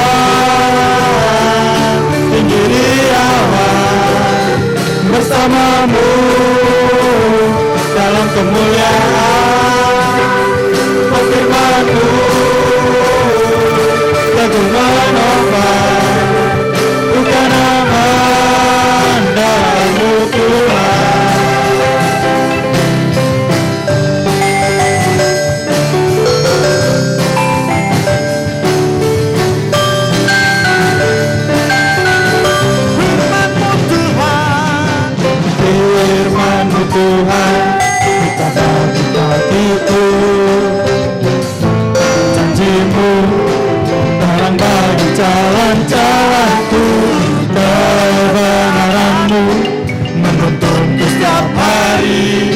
tinggi di awan, bersama-Mu dalam kemuliaan. Firman-Mu teguh menopang, bukan aman dalam-Mu Tuhan. Firman-Mu Tuhan, kita bagi hatiku, janji-Mu terang bagi jalan-jalanku, kebenaran-Mu menuntunku setiap hari.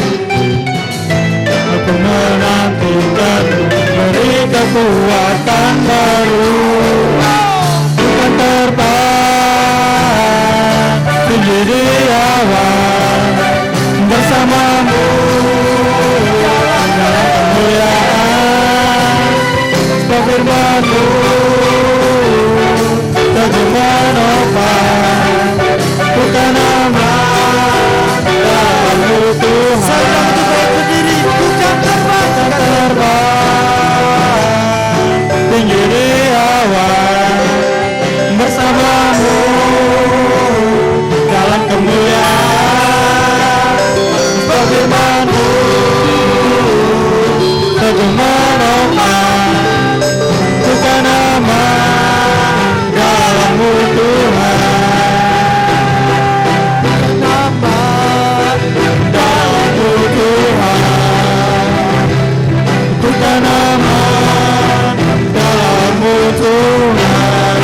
Aku menantikan-Mu, beri kekuatan baru, bukan terbang tinggi di awan, bersama-Mu dalam kemuliaan. Firman-Mu teguh menopang, bukan aman dalam-Mu Tuhan. saya untuk berdiri, bukan terbang. Tinggi di awan, bersama-Mu dalam kemuliaan. Firman-Mu teguh menopang, bukan aman dalam-Mu Tuhan. Aman dalam-Mu Tuhan, bukan aman dalam-Mu Tuhan.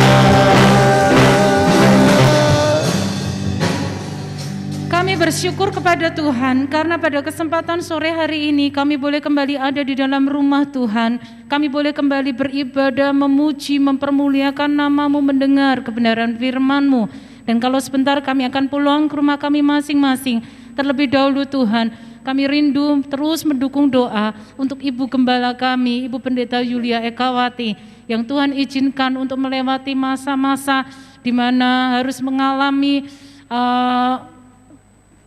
Kami bersyukur kepada Tuhan karena pada kesempatan sore hari ini kami boleh kembali ada di dalam rumah Tuhan. Kami boleh kembali beribadah, memuji, mempermuliakan nama-Mu, mendengar kebenaran firman-Mu. Dan kalau sebentar kami akan pulang ke rumah kami masing-masing. Terlebih dahulu Tuhan, kami rindu terus mendukung doa untuk Ibu Gembala kami, Ibu Pendeta Yulia Ekawati, yang Tuhan izinkan untuk melewati masa-masa di mana harus mengalami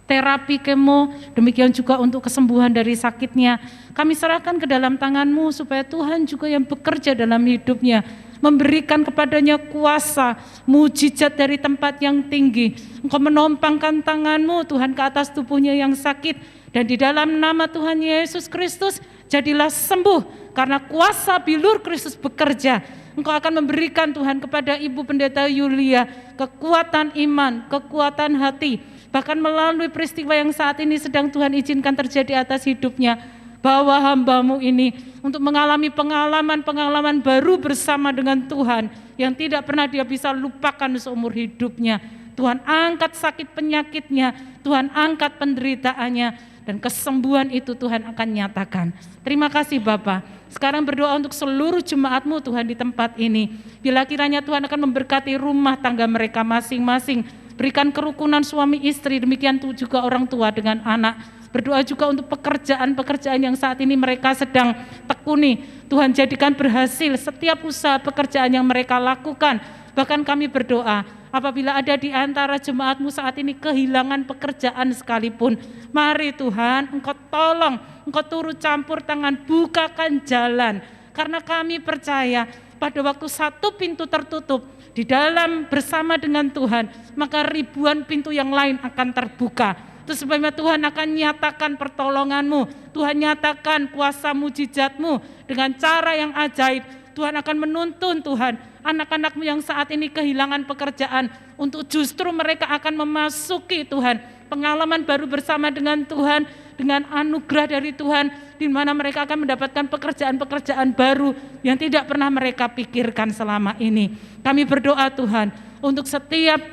terapi kemo, demikian juga untuk kesembuhan dari sakitnya. Kami serahkan ke dalam tangan-Mu supaya Tuhan juga yang bekerja dalam hidupnya, memberikan kepadanya kuasa, mujizat dari tempat yang tinggi. Engkau menompangkan tangan-Mu Tuhan ke atas tubuhnya yang sakit, dan di dalam nama Tuhan Yesus Kristus jadilah sembuh karena kuasa bilur Kristus bekerja. Engkau akan memberikan Tuhan kepada Ibu Pendeta Yulia kekuatan iman, kekuatan hati, bahkan melalui peristiwa yang saat ini sedang Tuhan izinkan terjadi atas hidupnya, bahwa hamba-Mu ini untuk mengalami pengalaman-pengalaman baru bersama dengan Tuhan yang tidak pernah dia bisa lupakan seumur hidupnya. Tuhan angkat sakit penyakitnya, Tuhan angkat penderitaannya, dan kesembuhan itu Tuhan akan nyatakan. Terima kasih Bapa. Sekarang berdoa untuk seluruh jemaat-Mu Tuhan di tempat ini. Bila kiranya Tuhan akan memberkati rumah tangga mereka masing-masing, berikan kerukunan suami istri, demikian juga orang tua dengan anak. Berdoa juga untuk pekerjaan-pekerjaan yang saat ini mereka sedang tekuni. Tuhan jadikan berhasil setiap usaha pekerjaan yang mereka lakukan. Bahkan kami berdoa, apabila ada di antara jemaat-Mu saat ini kehilangan pekerjaan sekalipun, mari Tuhan Engkau tolong, Engkau turut campur tangan, bukakan jalan. Karena kami percaya pada waktu satu pintu tertutup di dalam bersama dengan Tuhan, maka ribuan pintu yang lain akan terbuka. Itu sebabnya Tuhan akan nyatakan pertolongan-Mu, Tuhan nyatakan kuasa mujizat-Mu dengan cara yang ajaib. Tuhan akan menuntun Tuhan anak-anak-Mu yang saat ini kehilangan pekerjaan, untuk justru mereka akan memasuki Tuhan pengalaman baru bersama dengan Tuhan, dengan anugerah dari Tuhan, di mana mereka akan mendapatkan pekerjaan-pekerjaan baru yang tidak pernah mereka pikirkan selama ini. Kami berdoa Tuhan untuk setiap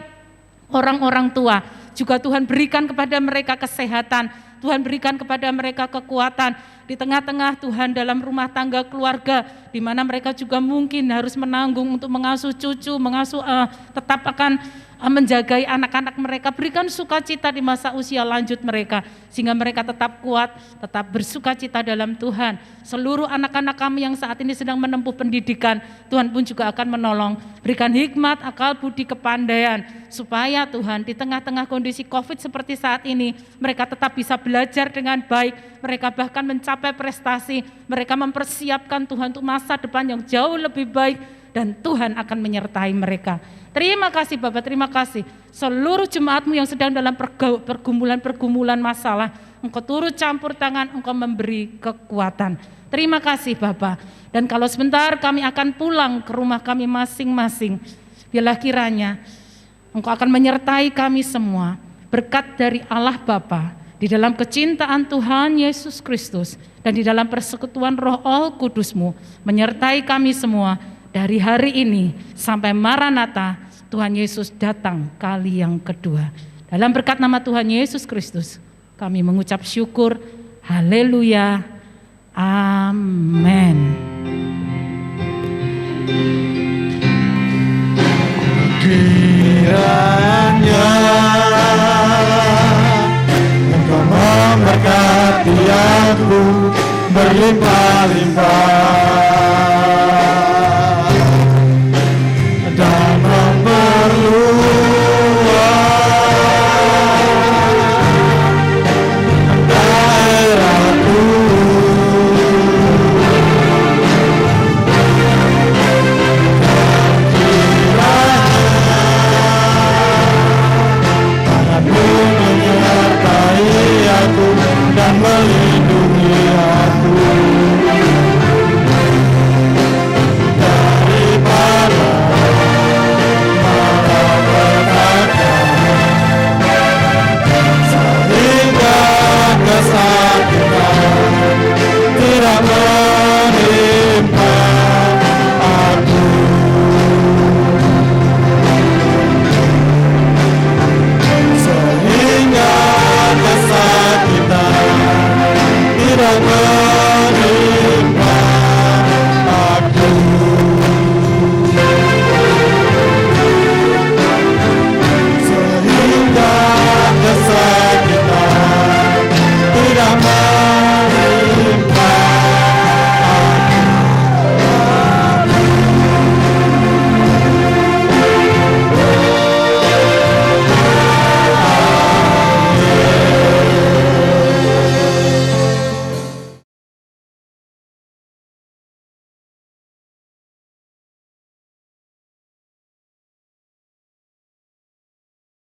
orang-orang tua, juga Tuhan berikan kepada mereka kesehatan, Tuhan berikan kepada mereka kekuatan di tengah-tengah Tuhan dalam rumah tangga keluarga, di mana mereka juga mungkin harus menanggung untuk mengasuh cucu, tetap akan menjagai anak-anak mereka. Berikan sukacita di masa usia lanjut mereka, sehingga mereka tetap kuat, tetap bersukacita dalam Tuhan. Seluruh anak-anak kami yang saat ini sedang menempuh pendidikan, Tuhan pun juga akan menolong. Berikan hikmat, akal, budi, kepandaian, supaya Tuhan di tengah-tengah kondisi COVID seperti saat ini, mereka tetap bisa belajar dengan baik, mereka bahkan mencapai prestasi, mereka mempersiapkan Tuhan untuk masa depan yang jauh lebih baik, dan Tuhan akan menyertai mereka. Terima kasih Bapak, terima kasih. Seluruh jemaat-Mu yang sedang dalam pergumulan-pergumulan masalah, Engkau turut campur tangan, Engkau memberi kekuatan. Terima kasih Bapak. Dan kalau sebentar kami akan pulang ke rumah kami masing-masing, biarlah kiranya Engkau akan menyertai kami semua. Berkat dari Allah Bapa, di dalam kecintaan Tuhan Yesus Kristus, dan di dalam persekutuan Roh Kudus-Mu, menyertai kami semua dari hari ini sampai Maranatha, Tuhan Yesus datang kali yang kedua. Dalam berkat nama Tuhan Yesus Kristus, kami mengucap syukur. Haleluya. Amin. Kiranya Engkau memberkati aku berlimpah-limpah